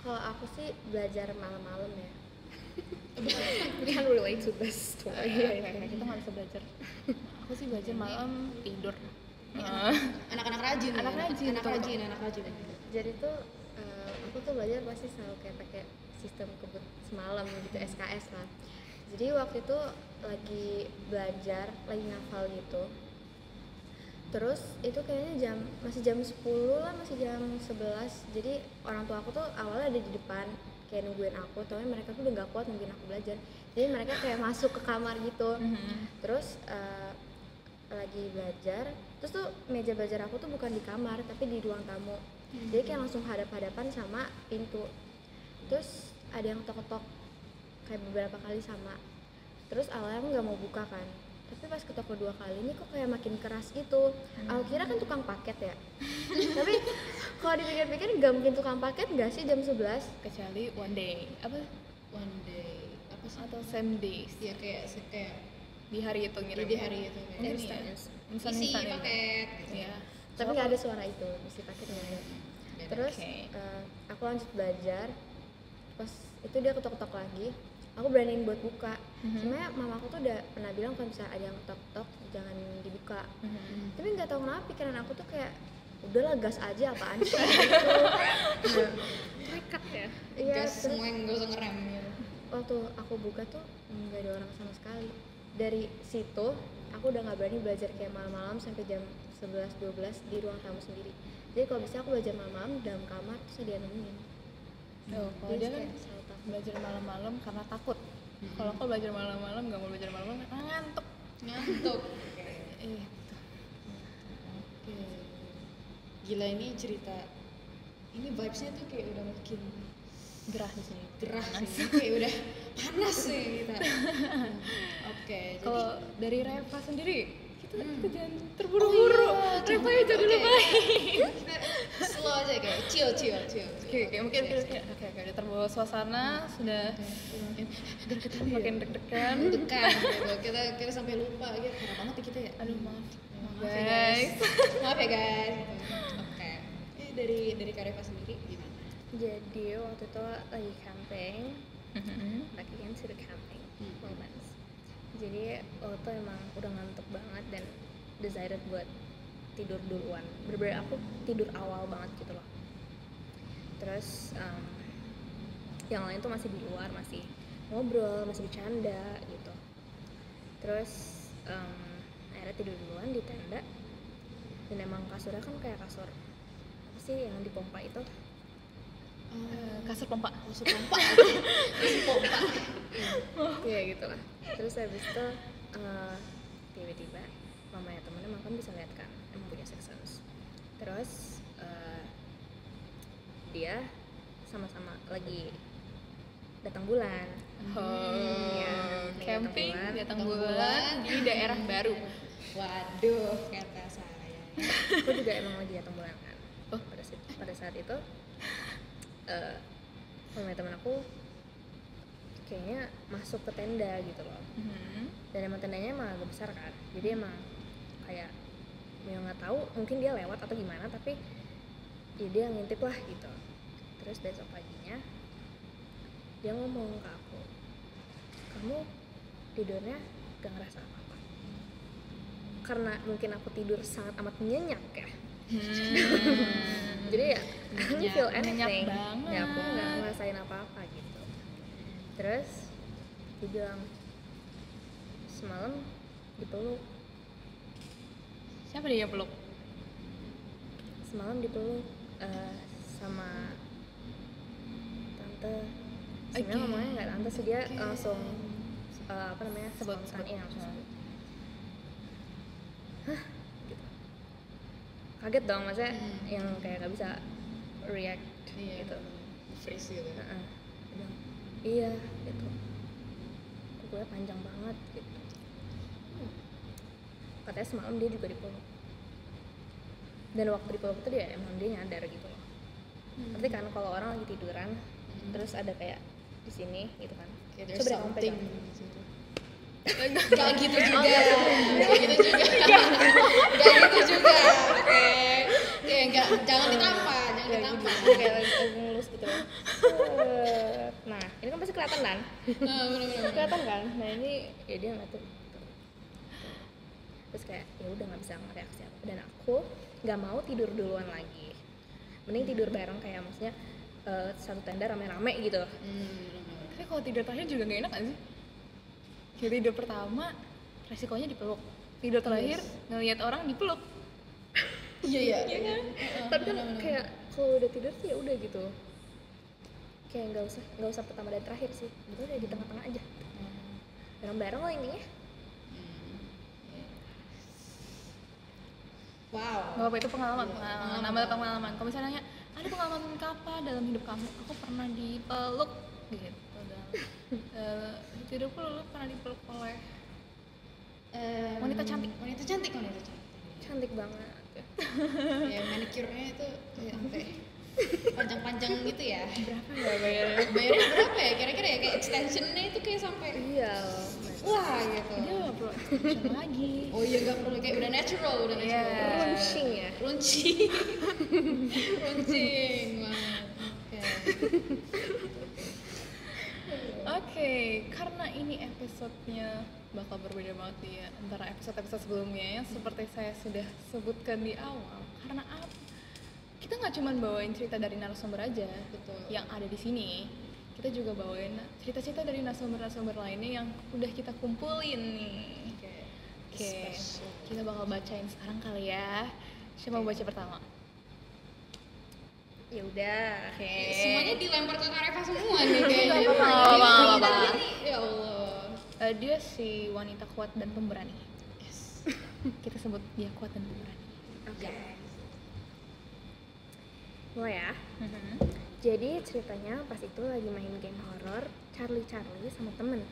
Kalau aku sih belajar malam-malam ya. We can relate to this story. Kita nggak bisa belajar. Aku sih belajar malam tidur. Anak-anak rajin. Anak rajin. Jadi tuh aku tuh belajar pasti selalu kayak pakai sistem kebut semalam gitu, SKS lah. Jadi waktu itu lagi belajar, lagi ngafal gitu. Terus itu kayaknya masih jam 10 lah, masih jam 11. Jadi orang tua aku tuh awalnya ada di depan kayak nungguin aku, tapi mereka tuh udah gak kuat nungguin aku belajar. Jadi mereka kayak masuk ke kamar gitu. Terus lagi belajar, terus tuh meja belajar aku tuh bukan di kamar tapi di ruang tamu. Jadi kayak langsung hadap-hadapan sama pintu. Terus ada yang ketok-ketok kayak beberapa kali sama. Terus awalnya aku nggak mau buka kan, tapi pas ketok kedua kali ini kok kayak makin keras gitu. Aku kira kan tukang paket ya. Tapi kalau dipikir-pikir nggak mungkin tukang paket nggak sih jam 11? Kecuali one day apa sih? atau same days. Iya kayak di hari itu ngirim. di hari itu kayak Ini ya. Instan. isi Instan-instan ini. paket gitu. Iya. Tapi nggak ada suara itu, isi paket nggak ada. Terus Oke. aku lanjut belajar, pas itu dia ketok-ketok lagi, aku beraniin buat buka. Sebenarnya mama aku tuh udah pernah bilang kalau misalnya ada yang ketok-ketok jangan dibuka. Tapi nggak tahu kenapa pikiran aku tuh kayak udahlah gas aja apaan sih gitu. Nah, Nekat ya. iya, Gas terus semua yang nggak usah ngerem gitu. waktu aku buka tuh nggak ada orang sama sekali. Dari situ aku udah nggak berani belajar kayak malam-malam sampai jam 11-12 di ruang tamu sendiri. Jadi kalau bisa aku belajar malam-malam dalam kamar terus dia nemenin. Kalau Jadi dia kan kayak selalu takut. belajar malam-malam karena takut. Kalau aku belajar malam-malam nggak mau belajar malam-malam karena ngantuk. Ngantuk. Iya. Oke. Gila ini cerita. Ini vibes-nya tuh kayak udah makin Gerah di sini. gerah sih. Kayak udah panas sih kita. Oke, jadi Kalau dari Reva sendiri, kita jangan terburu-buru. Reva ya jadi oke. lebay. Kita slow aja kayak chill. Oke, mungkin oke, udah terbawa suasana, sudah makin deg-degan. Dekan gitu. Kita sampai lupa gitu. Parah banget ya kita ya. Aduh, maaf. Maaf ya guys. Maaf ya guys. Gitu. Oke. Dari Kak Reva sendiri gimana? Jadi waktu itu lagi camping, lagi into the camping moments. Jadi waktu itu emang udah ngantuk banget dan decided buat tidur duluan. Bener-bener aku tidur awal banget gitu loh. Terus yang lain tuh masih di luar, masih ngobrol, masih bercanda gitu. Terus akhirnya tidur duluan di tenda. Dan emang kasurnya kan kayak kasur apa sih yang dipompa itu? Kasur pompa. Masuk pompa. Masuk pompa. Iya gitu lah. Terus habis itu tiba-tiba mamanya temennya emang kan bisa lihat kan emang punya sixth sense. Terus dia sama-sama lagi datang bulan. Iya, lagi Camping, datang datang bulan. bulan di daerah baru. Waduh, kata saya. Aku juga emang lagi datang bulan kan. Pada saat itu mamanya temen aku kayaknya masuk ke tenda gitu loh. Dan emang tendanya emang agak besar kan, jadi emang kayak ya nggak tahu mungkin dia lewat atau gimana, tapi ya dia ngintip lah gitu. Terus besok paginya dia ngomong ke aku, kamu tidurnya gak ngerasa apa-apa? Karena mungkin aku tidur sangat amat nyenyak ya. Jadi ya I don't feel anything, banget. ya aku nggak ngerasain apa-apa gitu. Terus dia bilang semalam dipeluk, Siapa dia yang peluk? semalam dipeluk sama tante. Sebenarnya Oke. ngomongnya nggak tante sih, dia langsung apa namanya Sebut. iya, langsung sebut. Hah gitu. Kaget dong, maksudnya yang kayak nggak bisa react Iya, gitu. freeze gitu. Heeh. Dia bilang, iya gitu, kukunya panjang banget gitu. Katanya semalam dia juga dipeluk, dan waktu dipeluk itu dia emang dia nyadar gitu loh. Berarti kan kalau orang lagi tiduran terus ada kayak di sini gitu kan, Kayak there's coba kamu something pegang. di situ. Gak gitu juga. Gak gitu juga. Gak gitu juga. Oke. Oke, jangan ditampar, jangan Kayak ditampar. gitu, kayak lagi ngelus gitu. Nah ini kan pasti kelihatan kan, Bener-bener. kelihatan kan. Nah ini ya dia nggak tuh. Terus kayak ya udah nggak bisa ngereaksi apa, dan aku nggak mau tidur duluan lagi, mending tidur bareng kayak maksudnya satu tenda rame-rame gitu. Tapi kalau tidur terakhir juga gak enak gak sih? Kayak tidur pertama, resikonya dipeluk. Tidur terakhir, ngelihat orang dipeluk. Iya. Tapi kan kayak kalau udah tidur sih ya udah gitu, kayak nggak usah pertama dan terakhir sih, betul ya di tengah-tengah aja, bareng-bareng lah intinya. Wow. Gak apa itu pengalaman, nambah pengalaman. Kalau misalnya nanya, ada pengalaman apa dalam hidup kamu? Aku pernah dipeluk gitu. Hidup lu pernah dipeluk oleh wanita cantik. Wanita cantik. Cantik banget. Ya manicure-nya itu kayak sampai panjang-panjang gitu ya. Berapa ya bayarnya? Bayarnya berapa ya? Kira-kira ya kayak extension-nya itu kayak sampai Iya loh, wah gitu. Dia nggak perlu extension lagi. Oh iya nggak perlu kayak udah natural. Iya. Runcing ya. Runcing. Runcing. Wah. Oke. Oke, karena ini episodenya bakal berbeda banget nih ya antara episode-episode sebelumnya yang seperti saya sudah sebutkan di awal. Karena apa? Kita nggak cuma bawain cerita dari narasumber aja, Betul. yang ada di sini. Kita juga bawain cerita-cerita dari narasumber-narasumber lainnya yang udah kita kumpulin nih. Oke, kita bakal bacain sekarang kali ya. Siapa mau baca pertama? Ya udah. Oke. Semuanya dilempar ke Kak Reva semua nih kayaknya. Nggak apa-apa. Tadi ini, ya Allah. Dia si wanita kuat dan pemberani. Yes. Kita sebut dia kuat dan pemberani. Oke. Mulai ya. Mhm. Jadi ceritanya pas itu lagi main game horor Charlie sama temen.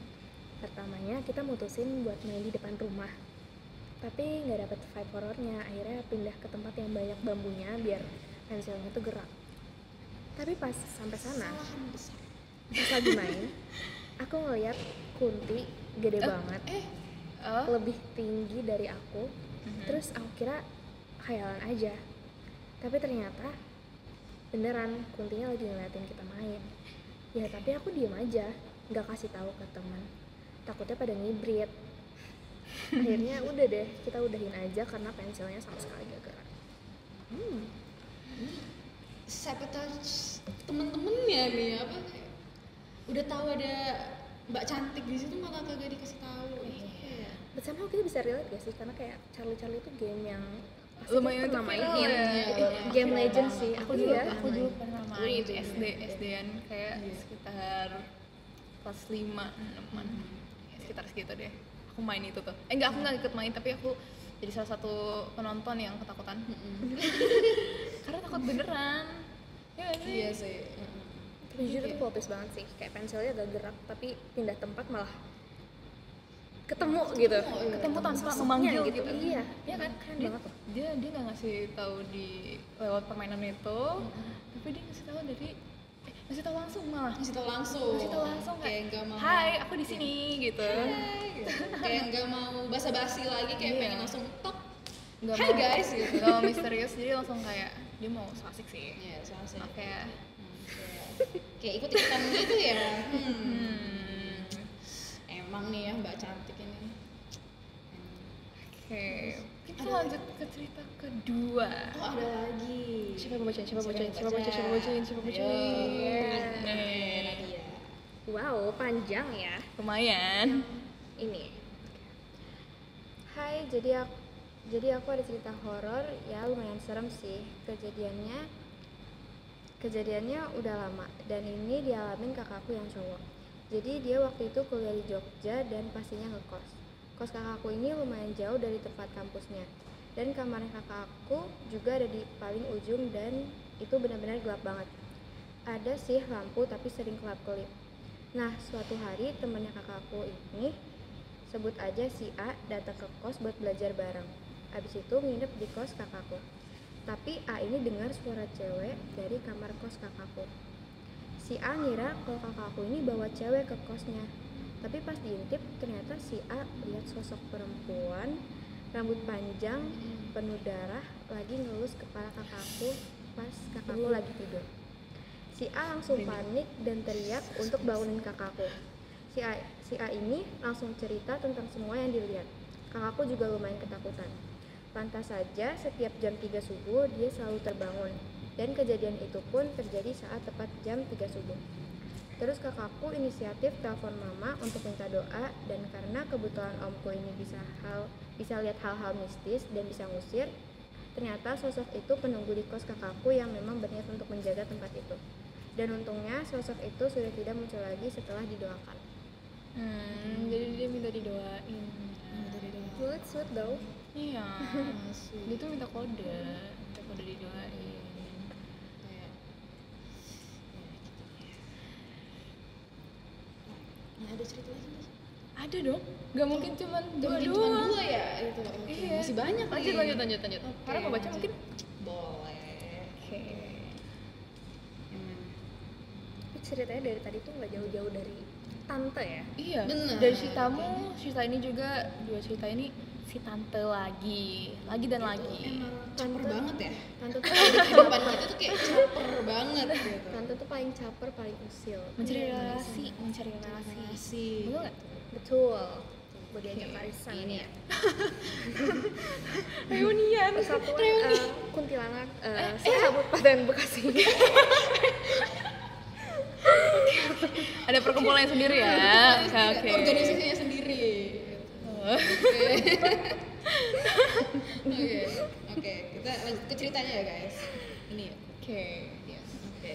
Pertamanya kita mutusin buat main di depan rumah, tapi nggak dapet vibe horornya. Akhirnya pindah ke tempat yang banyak bambunya biar pensilnya tuh gerak. Tapi pas sampai sana, Kesalahan besar. pas lagi main, aku ngeliat Kunti gede banget, Oh. lebih tinggi dari aku. Terus aku kira khayalan aja, tapi ternyata beneran Kuntinya lagi ngeliatin kita main. Ya tapi aku diem aja, nggak kasih tahu ke teman, takutnya pada ngibrit. Akhirnya udah deh, kita udahin aja karena pensilnya sama sekali gak gerak. Sabotage temen-temennya nih apa kayak udah tahu ada Mbak cantik di situ malah kagak dikasih tahu. Iya. But somehow kita bisa relate gak sih, karena kayak Charlie itu game yang pasti Lumayan kita pernah viral mainin. ya. Game Viral Legend banget. sih, Aku dulu iya. pernah main Dulu juga. SD-an kayak sekitar kelas 5-6an. Ya, sekitar segitu deh. Aku main itu tuh. Enggak, aku nggak ikut main, tapi aku jadi salah satu penonton yang ketakutan. Karena takut beneran. Ya nggak sih? Iya sih. Tapi jujur itu plot twist banget sih, kayak pensilnya gak gerak tapi pindah tempat malah ketemu gitu. Ketemu tanpa Sosoknya memanggil gitu. gitu. Iya. Iya kan? Keren Dia banget tuh. dia nggak ngasih tahu di lewat permainan itu, tapi dia ngasih tahu dari ngasih tahu langsung malah. Ngasih tau langsung. Ngasih tahu langsung kayak nggak mau. Hai, aku di sini gitu. Gitu. Kayak nggak mau basa-basi lagi kayak Iya. pengen langsung tok. Nggak Hai mau- guys gitu. nggak mau misterius, jadi langsung kayak dia mau so asik sih. Iya, soalnya sih. Oke. Kayak ikut-ikutan gitu ya. Hmm. Emang nih ya Mbak cantik ini. Oke. Kita lanjut ke cerita kedua. Oh ada lagi. Siapa yang mau bacain? Siapa Siapa bacain? yang Siapa baca? bacain? Siapa bacain? Siapa bacain? Ayo. Nadia. Wow, panjang ya. Lumayan. Ini. Hai, jadi aku ada cerita horor ya, lumayan serem sih. Kejadiannya udah lama dan ini dialamin kakakku yang cowok. Jadi dia waktu itu kuliah di Jogja dan pastinya ngekos. Kos kakakku ini lumayan jauh dari tempat kampusnya. Dan kamarnya kakakku juga ada di paling ujung dan itu benar-benar gelap banget. Ada sih lampu tapi sering kelap-kelip. Nah, suatu hari temannya kakakku ini, sebut aja si A, datang ke kos buat belajar bareng. Abis itu nginep di kos kakakku. Tapi A ini dengar suara cewek dari kamar kos kakakku. Si A ngira kalau kakakku ini bawa cewek ke kosnya. Tapi pas diintip ternyata si A lihat sosok perempuan, rambut panjang, penuh darah, lagi ngelus kepala kakakku pas kakakku lagi tidur. Si A langsung panik dan teriak untuk bangunin kakakku. Si A ini langsung cerita tentang semua yang dilihat. Kakakku juga lumayan ketakutan. Pantas saja setiap jam 3 subuh dia selalu terbangun. Dan kejadian itu pun terjadi saat tepat jam 3 subuh. Terus kakakku inisiatif telepon mama untuk minta doa, dan karena kebetulan omku ini bisa lihat hal-hal mistis dan bisa ngusir, ternyata sosok itu penunggu di kos kakakku yang memang berniat untuk menjaga tempat itu. Dan untungnya sosok itu sudah tidak muncul lagi setelah didoakan. Jadi dia minta didoain. Well, it's sweet though. Iya. Dia tuh minta kode didoain. Kayak nah, ada cerita lagi nih. Ada dong. Gak mungkin cuman dua Mungkin doang. cuma dua ya itu. Oke, Iya. masih banyak Lanjut, nih. lanjut. Oke, Karena mau baca lanjut. mungkin. Boleh. Oke. Yang mana? Tapi ceritanya dari tadi tuh nggak jauh-jauh dari tante ya. Iya. Bener. Dari ceritamu, cerita ini juga dua cerita ini si tante lagi dan lagi. Emang caper banget ya. Tante tuh Di kehidupan kita tuh kayak caper banget gitu. tante tuh paling caper, paling usil. Mencari relasi. Masih. Betul nggak? Betul. Buat diajak arisan Ini ya. ya. Reunian. Persatuan Kuntilanak Kabupaten Bekasi. Ada perkumpulannya sendiri ya. Oke. Organisasinya sendiri. Oke, kita lanjut ke ceritanya ya guys. Ini ya. Oke. Oke.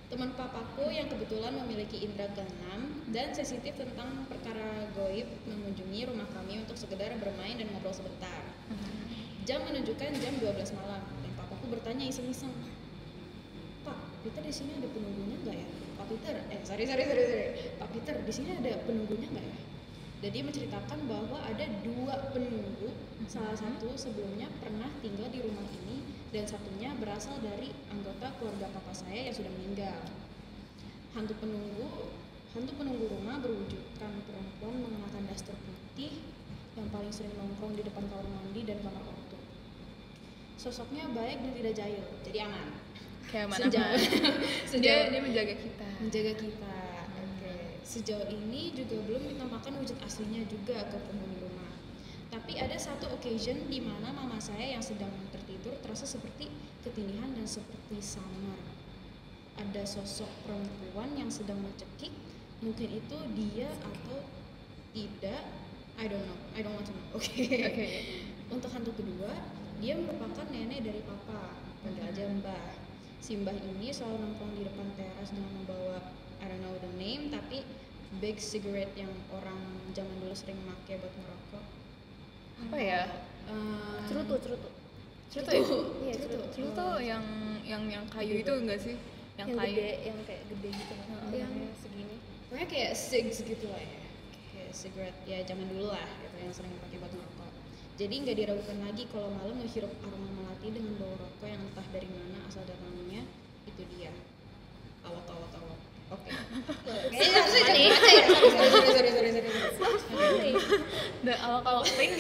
Teman papaku yang kebetulan memiliki indera keenam dan sensitif tentang perkara goib mengunjungi rumah kami untuk sekedar bermain dan ngobrol sebentar. Jam menunjukkan jam 12 malam dan papaku bertanya iseng-iseng, "Pak, Peter di sini ada penunggunya nggak ya? Pak Peter, sorry. Pak Peter, di sini ada penunggunya nggak ya?" Dan dia menceritakan bahwa ada 2 penunggu, salah satu sebelumnya pernah tinggal di rumah ini dan satunya berasal dari anggota keluarga papa saya yang sudah meninggal. Hantu penunggu rumah berwujudkan perempuan mengenakan daster putih yang paling sering nongkrong di depan kamar mandi dan kamar ortu. Sosoknya baik dan tidak jahil, jadi aman. Kayak mana? Sejauh Dia menjaga kita. kita. Oke. Sejauh ini juga belum ditampakkan wujud aslinya juga ke penghuni rumah. Tapi ada satu occasion di mana mama saya yang sedang tertidur terasa seperti ketindihan dan seperti samar. Ada sosok perempuan yang sedang mencekik, mungkin itu dia atau tidak, I don't want to know. Oke. Untuk hantu kedua, dia merupakan nenek dari papa, panggil aja Mbah. Si Mbah ini selalu nongkrong di depan teras dengan membawa I don't know the name, tapi big cigarette yang orang zaman dulu sering pakai buat ngerokok. Apa ya? Cerutu. Cerutu ya? Iya, cerutu. Cerutu yang kayu itu enggak sih? Yang kayu. gede, yang kayak gede gitu. Yang segini. Pokoknya kayak cigs gitu lah ya, kayak cigarette ya zaman dulu lah gitu yang sering pakai buat ngerokok. Jadi nggak diragukan lagi kalau malam ngehirup aroma melati dengan bau rokok yang entah dari mana asal datangnya, itu dia. Awak. Oke. Kayaknya saya jangan baca ya. Sorry. The awak-awak thing.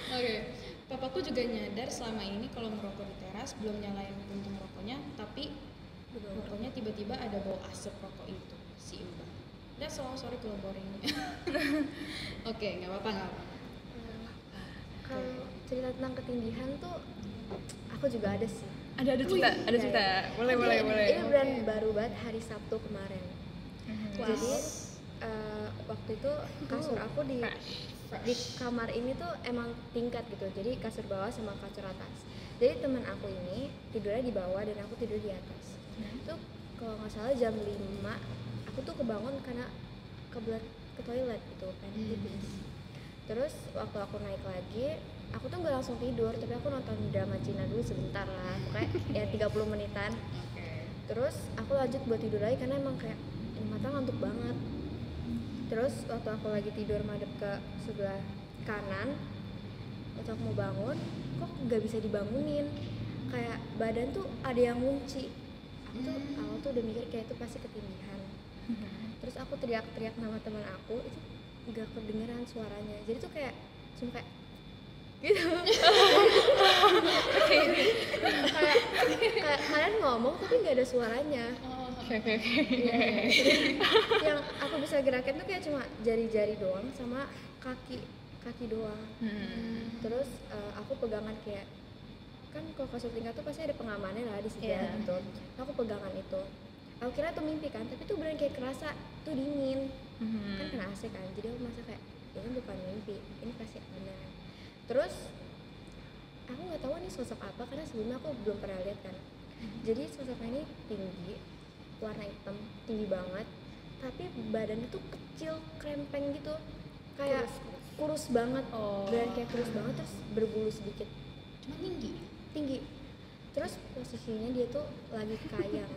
Oke. Papaku juga nyadar selama ini kalau ngerokok di teras belum nyalain puntung rokoknya, tapi rokoknya tiba-tiba ada bau asap rokok itu si Mbak. That's all, sorry kalau boring. Oke, nggak apa-apa. Kalau cerita tentang ketindihan tuh aku juga ada sih. Ada cerita. Boleh. Ini beneran baru banget hari Sabtu kemarin. Jadi waktu itu kasur aku di kamar ini tuh emang tingkat gitu. Jadi kasur bawah sama kasur atas. Jadi teman aku ini tidurnya di bawah dan aku tidur di atas. Itu kalau nggak salah jam 5 aku tuh kebangun karena kebelet ke toilet gitu kan. Terus waktu aku naik lagi, aku tuh nggak langsung tidur, tapi aku nonton drama Cina dulu sebentar lah, pokoknya ya 30 menitan. Terus aku lanjut buat tidur lagi karena emang kayak mata ngantuk banget. Terus waktu aku lagi tidur madep ke sebelah kanan, waktu aku mau bangun, kok nggak bisa dibangunin, kayak badan tuh ada yang ngunci. Aku tuh awal tuh udah mikir kayak itu pasti ketindihan. Terus aku teriak-teriak nama teman aku, itu nggak kedengeran suaranya, jadi tuh kayak cuma kayak gitu. kayak kalian ngomong tapi nggak ada suaranya. Yang aku bisa gerakin tuh kayak cuma jari-jari doang sama kaki doang. Terus aku pegangan kayak, kan kalau kasur tingkat tuh pasti ada pengamannya lah di sebelah gitu. Aku pegangan itu, aku kira tuh mimpi kan, tapi tuh beneran kayak kerasa tuh dingin. Kan kena AC kan, jadi aku merasa kayak ini bukan mimpi, ini pasti beneran. Terus aku nggak tahu nih sosok apa karena sebelumnya aku belum pernah lihat kan. Jadi sosoknya ini tinggi, warna hitam, tinggi banget, tapi badannya tuh kecil, krempeng gitu, kayak kurus banget, badan kayak kurus banget, terus berbulu sedikit. Cuma Tinggi. Terus posisinya dia tuh lagi kayang.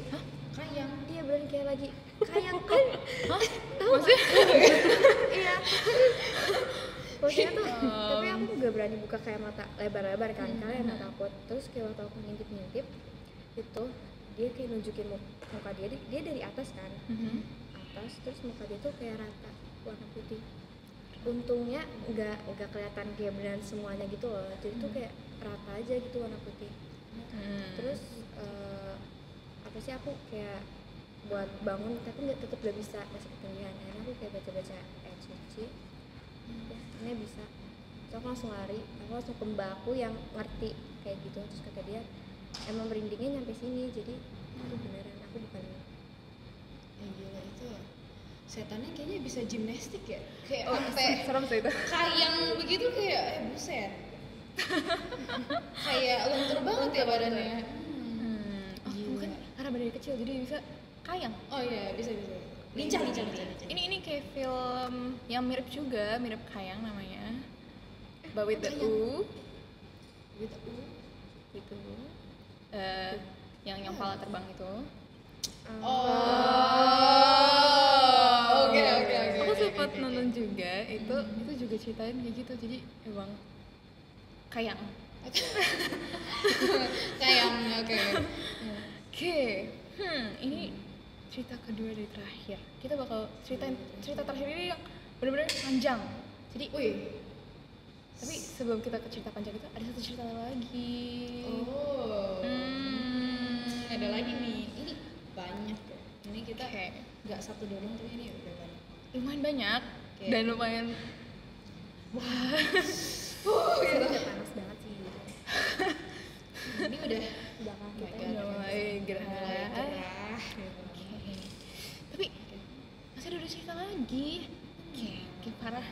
Hah? Kayang? Dia beneran kayak lagi kayang kan? Hah? Tahu nggak? Iya. Posisinya tuh, tapi aku nggak berani buka kayak mata lebar-lebar kan, karena emang takut. Terus kayak waktu aku ngintip-ngintip, itu dia kayak nunjukin muka dia dari atas kan. atas, terus muka dia tuh kayak rata warna putih. Untungnya nggak kelihatan kayak beneran semuanya gitu loh, jadi tuh kayak rata aja gitu warna putih. Terus apa sih, aku kayak buat bangun tapi tetap gak bisa, masih ketinggian. Akhirnya aku kayak baca ayat suci, ya ini bisa. Terus aku langsung lari, aku langsung ke mbak aku yang ngerti kayak gitu. Terus kata dia emang merindingnya nyampe sini, jadi itu beneran, aku bukan. Gila itu setannya kayaknya bisa gimnastik ya, kayak sampai serem sih itu. kayang begitu, kayak buset. Kayak lentur banget ya badannya. Oh, mungkin karena badannya kecil jadi bisa kayang. Oh iya, bisa. Lincah. Ini kayak film yang mirip juga, mirip Kayang namanya. But with the U. With U. Gitu. Yang pala terbang itu. Oke. Aku sempat nonton juga, itu juga ceritain kayak gitu. Jadi emang Kayang. Kayang, oke. Ini cerita kedua dari terakhir. Kita bakal ceritain cerita terakhir ini yang benar-benar panjang. Jadi, tapi sebelum kita ke cerita panjang itu ada satu cerita lagi. Ada lagi nih. Ini banyak ya. Ini kita nggak satu doang, tapi ini udah banyak. Lumayan banyak dan lumayan. Gitu. Udah panas banget sih gitu. Ini udah Belakang kita Udah mulai gerah. gitu. Tapi masih ada cerita lagi. Oke, parah.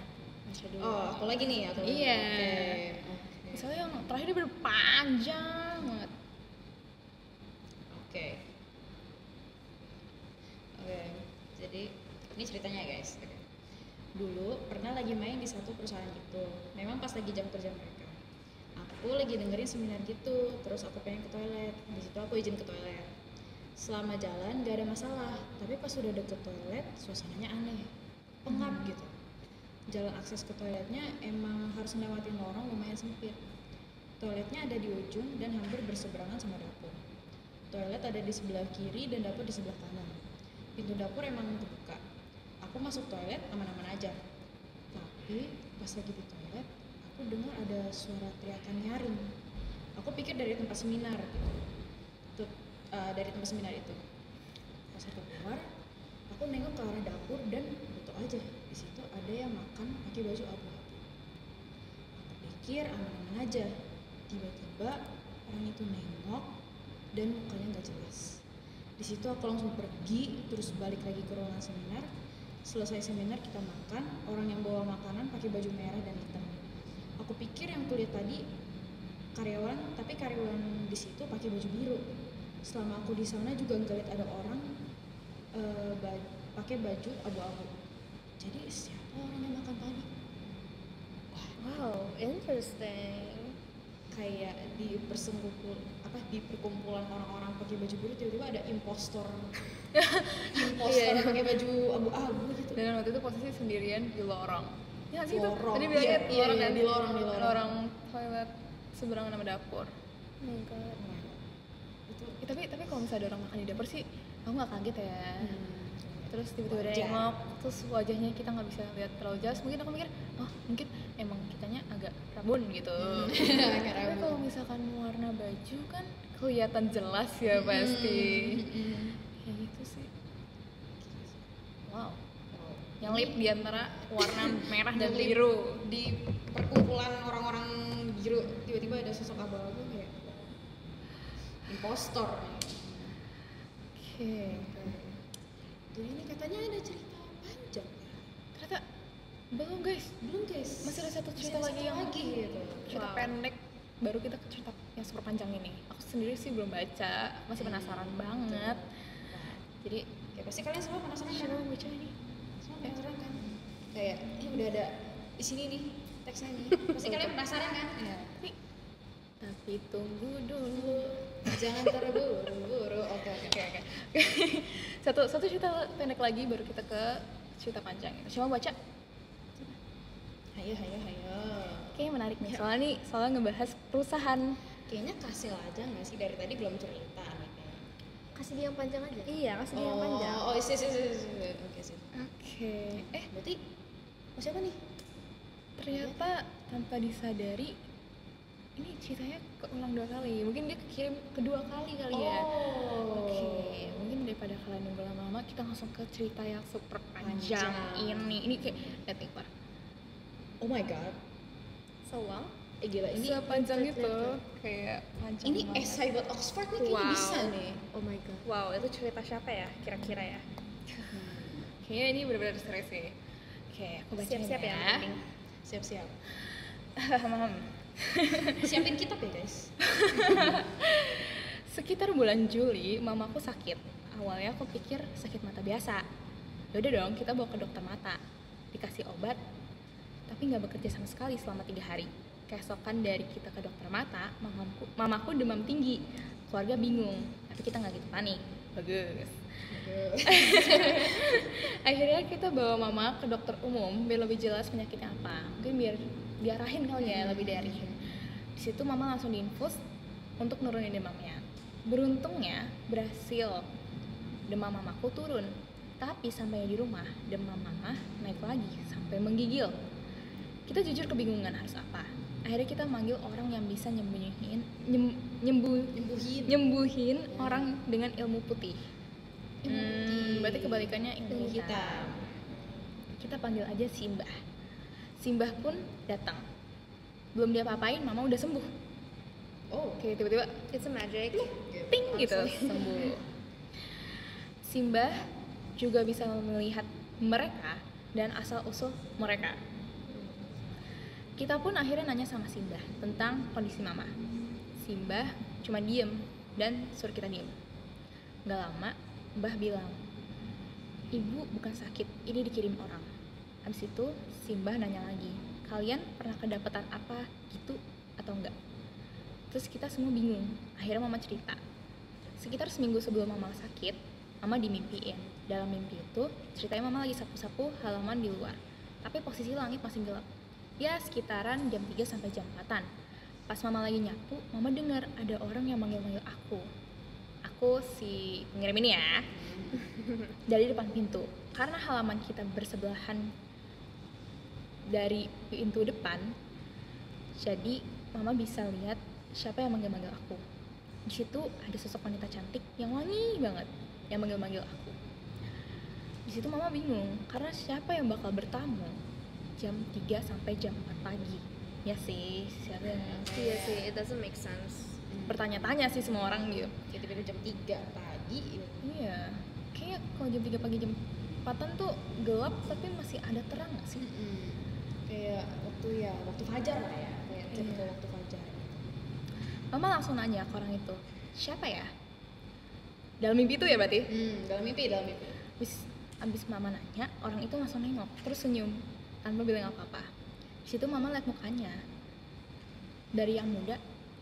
Aku lagi nih. Iya. Oke. Misalnya yang terakhir dia bener panjang banget. Oke. Jadi ini ceritanya guys. Dulu pernah lagi main di satu perusahaan gitu. Memang pas lagi jam kerja mereka. Aku lagi dengerin seminar gitu. Terus aku pengen ke toilet. Di situ aku izin ke toilet. Selama jalan gak ada masalah. Tapi pas sudah deket toilet, suasananya aneh, pengap gitu. Jalan akses ke toiletnya emang harus ngelewatin lorong lumayan sempit. Toiletnya ada di ujung dan hampir berseberangan sama dapur. Toilet ada di sebelah kiri dan dapur di sebelah kanan. Pintu dapur emang terbuka. Aku masuk toilet aman-aman aja. Tapi pas lagi di toilet, aku dengar ada suara teriakan nyaring. Aku pikir dari tempat seminar gitu. Dari tempat seminar itu. Pas aku keluar, aku nengok ke arah dapur dan betul aja di situ ada yang makan pakai baju abu-abu. Aku pikir aman-aman aja. Tiba-tiba orang itu nengok dan mukanya nggak jelas. Di situ aku langsung pergi, terus balik lagi ke ruangan seminar. Selesai seminar kita makan, orang yang bawa makanan pakai baju merah dan hitam. Aku pikir yang kulihat tadi karyawan, tapi karyawan di situ pakai baju biru. Selama aku di sana juga nggak lihat ada orang pakai baju abu-abu. Jadi siapa orang yang makan tadi? Wow, interesting. Kayak di perkumpulan orang-orang pakai baju biru tiba-tiba ada impostor pakai baju abu-abu gitu. Dan waktu itu posisi sendirian di lorong. Ya sih itu. Lorong. Tadi bilangnya Iya, lorong kan? di lorong. Lorong toilet seberangan sama dapur. Oh my god. Tapi kalau misalnya ada orang makan di dapur sih, aku nggak kaget ya. Terus tiba-tiba ada nengok, terus wajahnya kita nggak bisa lihat terlalu jelas. Mungkin aku mikir, mungkin emang kitanya agak rabun gitu. Tapi kalau misalkan warna baju kan kelihatan jelas ya pasti. Kayak gitu sih. Wow. Yang lip di antara warna merah dan biru. Di perkumpulan orang-orang biru tiba-tiba ada sosok abu-abu kayak impostor. Oke. Jadi ini katanya ada cerita panjang. Ternyata belum guys. Masih ada satu cerita lagi yang gitu. cerita pendek. Baru kita ke cerita yang super panjang ini. Aku sendiri sih belum baca, masih penasaran banget. Jadi Ya pasti kalian semua penasaran kan? siapa yang baca ini? Semua penasaran kan? Kayak ini udah ada di sini nih teksnya nih. Pasti kalian penasaran kan? Iya. Tapi tunggu dulu. Jangan terburu-buru. Oke. Satu cerita pendek lagi baru kita ke cerita panjang itu. Coba baca. Hayo. Kayaknya menarik nih. Soalnya ngebahas perusahaan. Kayaknya kasih aja nggak sih, dari tadi belum cerita nih. Kasih dia yang panjang aja. Iya, kasih dia yang panjang. Oh, oke sih. Oke. Berarti siapa nih? Ternyata tanpa disadari ini ceritanya keulang 2 kali. Mungkin dia kirim kedua kali kali ya. Oke, mungkin daripada kalian nunggu lama-lama, kita langsung ke cerita yang super panjang ini. Ini kayak lihat nih, Pak. Oh my god. So long. Gila ini. Sepanjang itu kayak panjang. Ini banget. esai buat Oxford nih kayaknya Wow. bisa nih. Oh my god. Wow, itu cerita siapa ya kira-kira ya? Kayaknya ini benar-benar serius sih. Oke, aku bacain Siap-siap ya, yang penting. Siap-siap. Mam. Siapin kitab ya, guys. Sekitar bulan Juli, mamaku sakit. Awalnya aku pikir sakit mata biasa. Yaudah dong, kita bawa ke dokter mata. Dikasih obat, tapi nggak bekerja sama sekali selama 3 hari. Keesokan dari kita ke dokter mata, mamaku demam tinggi. Keluarga bingung, tapi kita nggak gitu panik. Bagus. Akhirnya kita bawa mama ke dokter umum biar lebih jelas penyakitnya apa. Mungkin biar diarahin kali ya, lebih diarahin. Di situ mama langsung diinfus untuk nurunin demamnya. Beruntungnya berhasil, demam mamaku turun. Tapi sampai di rumah, demam mama naik lagi sampai menggigil. Kita jujur kebingungan harus apa. Akhirnya kita manggil orang yang bisa nyembuhin orang dengan ilmu putih. Berarti kebalikannya ilmu hitam. Kita panggil aja Simbah. Simbah pun datang. Belum dia apa-apain, mama udah sembuh. Oh, Kayak tiba-tiba It's a magic. ting gitu sembuh. Simbah juga bisa melihat mereka dan asal-usul mereka. Kita pun akhirnya nanya sama Simbah tentang kondisi mama. Simbah cuma diem dan suruh kita diem. Gak lama, Mbah bilang, "Ibu bukan sakit, ini dikirim orang." Habis itu Simbah nanya lagi, "Kalian pernah kedapatan apa gitu atau enggak?" Terus kita semua bingung. Akhirnya mama cerita. Sekitar seminggu sebelum mama sakit, mama dimimpiin. Dalam mimpi itu, ceritanya mama lagi sapu-sapu halaman di luar. Tapi posisi langit masih gelap. Ya sekitaran jam 3 sampai jam 4-an. Pas mama lagi nyapu, mama dengar ada orang yang manggil-manggil aku. Aku si pengirim ini ya. Dari depan pintu. Karena halaman kita bersebelahan dari pintu depan, jadi mama bisa lihat siapa yang manggil-manggil aku. Di situ ada sosok wanita cantik yang wangi banget yang manggil-manggil aku. Di situ mama bingung karena siapa yang bakal bertamu jam 3 sampai jam 4 pagi. Ya sih, siapa yang Iya sih, it doesn't make sense. bertanya-tanya sih semua orang gitu. kayak tiba-tiba jam 3 pagi gitu. Iya, kayak kalau jam 3 pagi jam 4-an tuh gelap tapi masih ada terang gak sih? Kayak waktu fajar lah ya. Kayak Iya. waktu fajar. Mama langsung nanya ke orang itu, siapa ya? Dalam mimpi itu ya berarti? Dalam mimpi. Abis mama nanya, orang itu langsung nengok, terus senyum tanpa bilang apa-apa. Di situ mama lihat mukanya, dari yang muda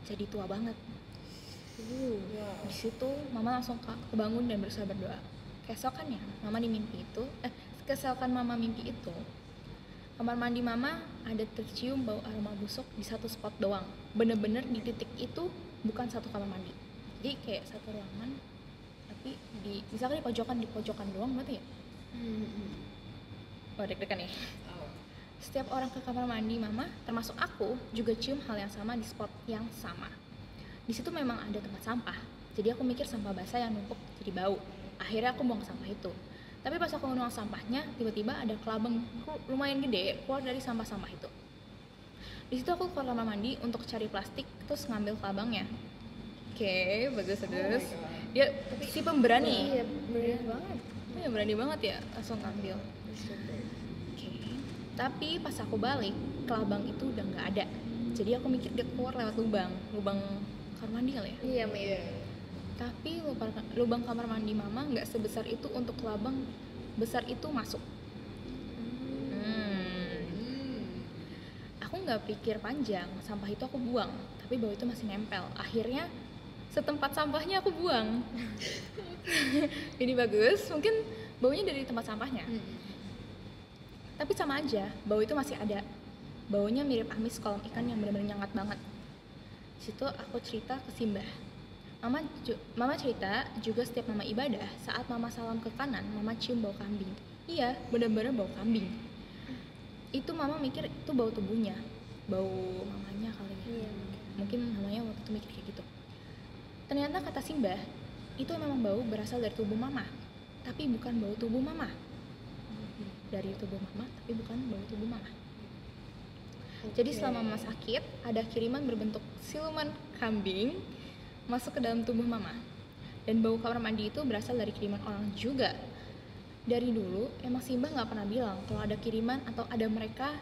jadi tua banget. Di situ mama langsung kebangun dan berusaha berdoa. Keesokannya, keesokan mama mimpi itu, kamar mandi mama ada tercium bau aroma busuk di satu spot doang. Bener-bener di titik itu bukan satu kamar mandi. Jadi kayak satu ruangan, tapi misalkan di pojokan doang berarti ya? Wah, deg-degan ya. Setiap orang ke kamar mandi mama, termasuk aku, juga cium hal yang sama di spot yang sama. Di situ memang ada tempat sampah. Jadi aku mikir sampah basah yang numpuk jadi bau. Akhirnya aku buang sampah itu. Tapi pas aku buang sampahnya, tiba-tiba ada kelabang lumayan gede keluar dari sampah-sampah itu. Di situ aku keluar kamar mandi untuk cari plastik, terus ngambil kelabangnya. Oke, bagus. Dia si pemberani. Iya, berani banget. Iya, berani banget ya, langsung ngambil. Oke. Tapi pas aku balik, kelabang itu udah nggak ada. Jadi aku mikir dia keluar lewat lubang kamar mandi kali ya. Iya, maybe. Tapi lubang kamar mandi mama nggak sebesar itu untuk kelabang besar itu masuk. Aku nggak pikir panjang, sampah itu aku buang, tapi bau itu masih nempel. Akhirnya setempat sampahnya aku buang. Ini bagus, mungkin baunya dari tempat sampahnya. Tapi sama aja, bau itu masih ada. Baunya mirip amis kolam ikan yang benar-benar nyengat banget. Di situ aku cerita ke Simbah. Mama cerita juga setiap mama ibadah, saat mama salam ke kanan, mama cium bau kambing. Iya, benar-benar bau kambing. Itu mama mikir itu bau tubuhnya, bau mamanya kali ya. Iya. Mungkin mamanya waktu itu mikir kayak gitu. Ternyata kata Simbah, itu memang bau berasal dari tubuh mama, tapi bukan bau tubuh mama. Dari tubuh mama, tapi bukan bau tubuh mama. Jadi selama mama sakit, ada kiriman berbentuk siluman kambing masuk ke dalam tubuh mama. Dan bau kamar mandi itu berasal dari kiriman orang juga. Dari dulu, emang Simbah nggak pernah bilang kalau ada kiriman atau ada mereka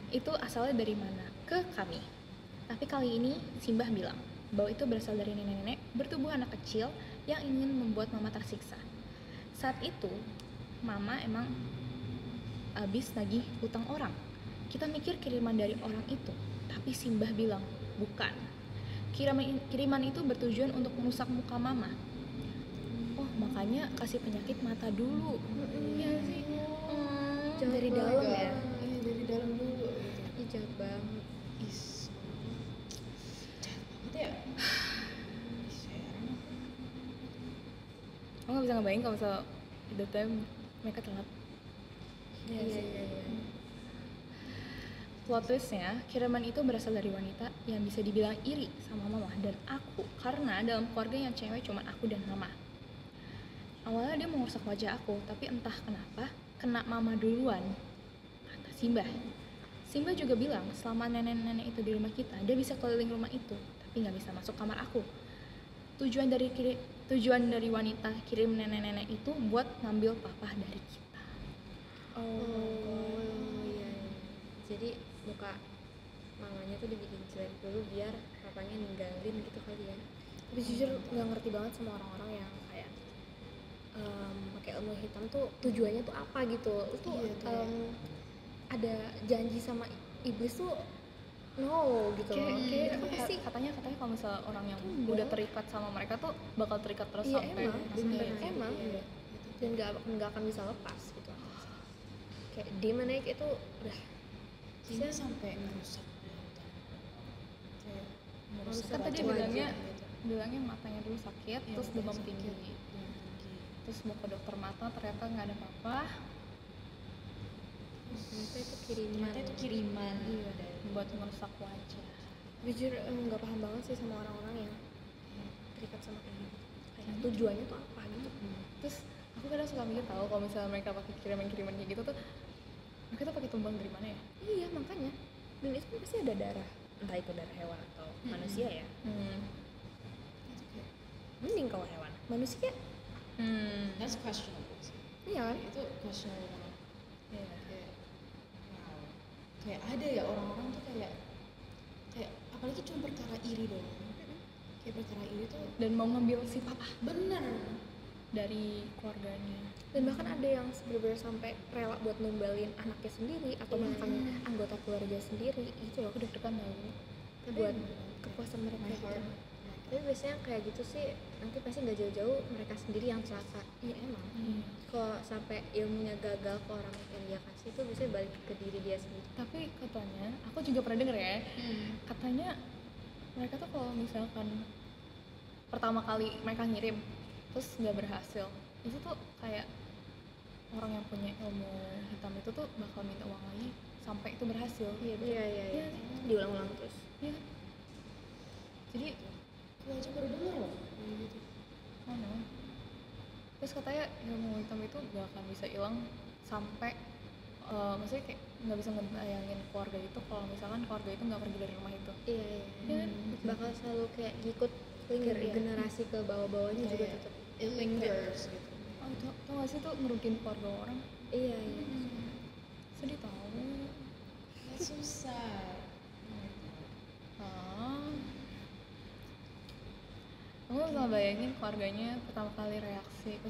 itu asalnya dari mana ke kami. Tapi kali ini Simbah bilang, bau itu berasal dari nenek-nenek bertubuh anak kecil yang ingin membuat mama tersiksa. Saat itu, mama emang habis nagih utang orang. Kita mikir kiriman dari orang itu, tapi Simbah bilang, bukan. Kiriman itu bertujuan untuk merusak muka mama. Oh, makanya kasih penyakit mata dulu. Iya sih. Jangan dari dalam ya. Iya, dari dalam dulu gitu. Ih, jahat banget. Is. Jahat banget ya. Is, heran aku. Aku nggak bisa ngebayang kalau misal the time mereka telat. Iya. Plot twistnya, kiriman itu berasal dari wanita yang bisa dibilang iri sama mama dan aku, karena dalam keluarga yang cewek cuma aku dan mama. Awalnya dia mau ngerusak wajah aku, tapi entah kenapa kena mama duluan, kata Simbah. Simbah juga bilang selama nenek-nenek itu di rumah kita, dia bisa keliling rumah itu, tapi nggak bisa masuk kamar aku. Tujuan dari wanita kirim nenek-nenek itu buat ngambil papa dari kita. Oh iya. Jadi muka mamanya tuh dibikin jelek dulu biar papanya ninggalin gitu kali ya. Tapi jujur nggak ngerti banget sama orang-orang yang kayak pakai ilmu hitam tuh tujuannya tuh apa gitu. Itu Iya, tuh. ada janji sama iblis tuh no gitu loh. Kayak Apa sih? katanya kalau misal orang yang udah terikat sama mereka tuh bakal terikat terus Iya sampai emang Iya. dan nggak akan bisa lepas gitu. Kayak demonic itu udah Dia sampai ngerusak hutan. Kayak merusak kan tadi wajah bilangnya gitu. matanya dulu sakit, Iya, terus demam sakit, tinggi. demam tinggi. Terus mau ke dokter mata ternyata nggak ada apa-apa. Ternyata itu kiriman. Ternyata itu kiriman. Iya, buat merusak wajah. jujur nggak paham banget sih sama orang-orang yang terikat sama kayak gitu. Kayak tujuannya tuh apa gitu. Terus aku kadang suka mikir tahu kalau misalnya mereka pakai kiriman kayak gitu tuh, mereka tuh pakai tumbang dari mana ya? Iya makanya. Dan itu kan pasti ada darah. Entah itu darah hewan atau manusia ya. Mending kalau hewan. Manusia That's questionable sih. iya kan? Itu questionable banget. Iya. Kayak wow. Kayak ada ya orang-orang tuh kayak apalagi cuma perkara iri doang. Kayak perkara iri tuh Dan mau ngambil si papa bener. dari keluarganya. Dan bahkan ada yang benar-benar sampai rela buat numbalin anaknya sendiri atau bahkan anggota keluarga sendiri itu loh Aku deg-degan tau. buat kepuasan mereka My gitu. heart. Tapi biasanya kayak gitu sih nanti pasti nggak jauh-jauh mereka sendiri yang celaka. Iya emang. Kalau sampai ilmunya gagal ke orang yang dia kasih itu biasanya balik ke diri dia sendiri. Tapi katanya, aku juga pernah denger ya, katanya mereka tuh kalau misalkan pertama kali mereka ngirim terus nggak berhasil, itu tuh kayak orang yang punya ilmu hitam itu tuh bakal minta uang lagi sampai itu berhasil. Iya betul. Iya. Diulang-ulang terus. Iya kan? Jadi Gue aja baru denger loh. Kayak gitu. mana? Terus katanya ilmu hitam itu gak akan bisa hilang sampai maksudnya kayak nggak bisa ngebayangin keluarga itu kalau misalkan keluarga itu nggak pergi dari rumah itu. Iya. Iya kan? Bakal selalu kayak ngikut generasi ke bawah-bawahnya juga Kayak tetap. it lingers gitu. Oh, tau gak sih tuh ngerugiin keluarga orang? Iya. Sedih tau. That's so sad. Aku nggak bisa bayangin keluarganya pertama kali reaksi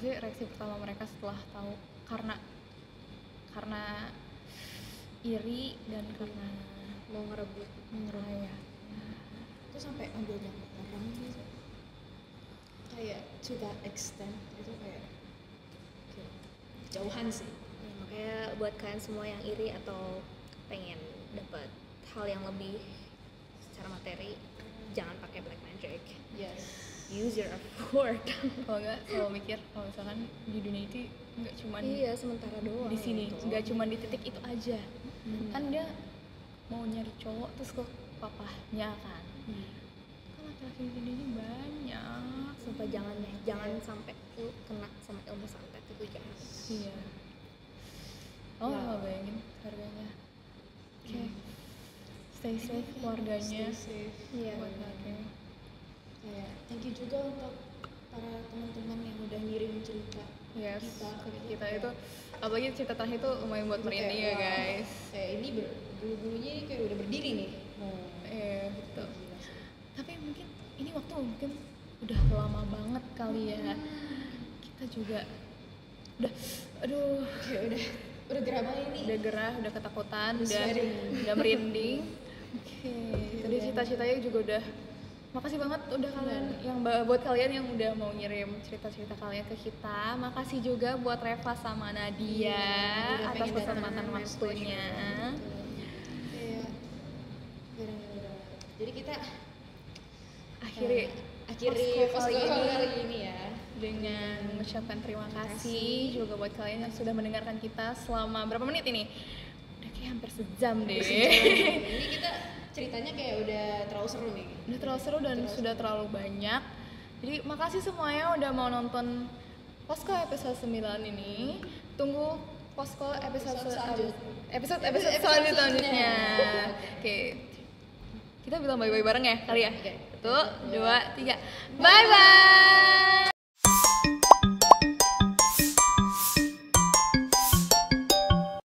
pertama mereka setelah tahu karena iri dan karena Mau ngerebut. ya. Itu sampai ambil nyawa orang gitu. Kayak to that extent itu kayak kejauhan sih. Ya, makanya buat kalian semua yang iri atau pengen dapat hal yang lebih secara materi, jangan pakai black magic, Yes. use your effort. Kalau nggak selalu mikir kalau misalkan di dunia itu nggak cuman Iya, sementara doang di sini, gitu. nggak cuman di titik itu aja. Kan dia mau nyari cowok terus ke papahnya kan. Kan laki-laki di dunia ini banyak. Sumpah jangan deh, jangan sampai lu kena sama ilmu santet itu, jangan. Iya. Oh, Wow. bayangin harganya. Oke. Stay safe keluarganya. Stay safe. Iya. Buat laki. Kayak thank you juga untuk para teman-teman yang udah ngirim cerita Yes. kita ke Kita itu apalagi cerita terakhir itu lumayan buat merinding ya, Kayak, wah, guys. Kayak ini bulu-bulunya ini kayak udah berdiri nih. Iya, gitu. Gila sih. Tapi mungkin ini waktu mungkin udah lama banget kali ya. Kita juga udah aduh, Kayak udah gerah banget ini. udah gerah, udah ketakutan, Udah udah sweating. udah merinding. Oke, tadi cita-citanya juga udah. Makasih banget udah kalian yang buat kalian yang udah mau ngirim cerita-cerita kalian ke kita. Makasih juga buat Reva sama Nadia Udah atas pengen kesempatan datang. waktunya. Kayak gara-gara. Jadi kita Akhiri akhiri posko kali ini ya. dengan mengucapkan terima kasih juga buat kalian yang sudah mendengarkan kita selama berapa menit ini? Udah kayak hampir sejam deh. Ini kita ceritanya kayak udah terlalu seru nih. Udah terlalu seru dan sudah terlalu banyak. Jadi makasih semuanya udah mau nonton Posko episode 9 ini. Tunggu Posko episode selanjutnya. Oke. Kita bilang bye-bye bareng ya kali ya? 1, 2, 3. Bye-bye!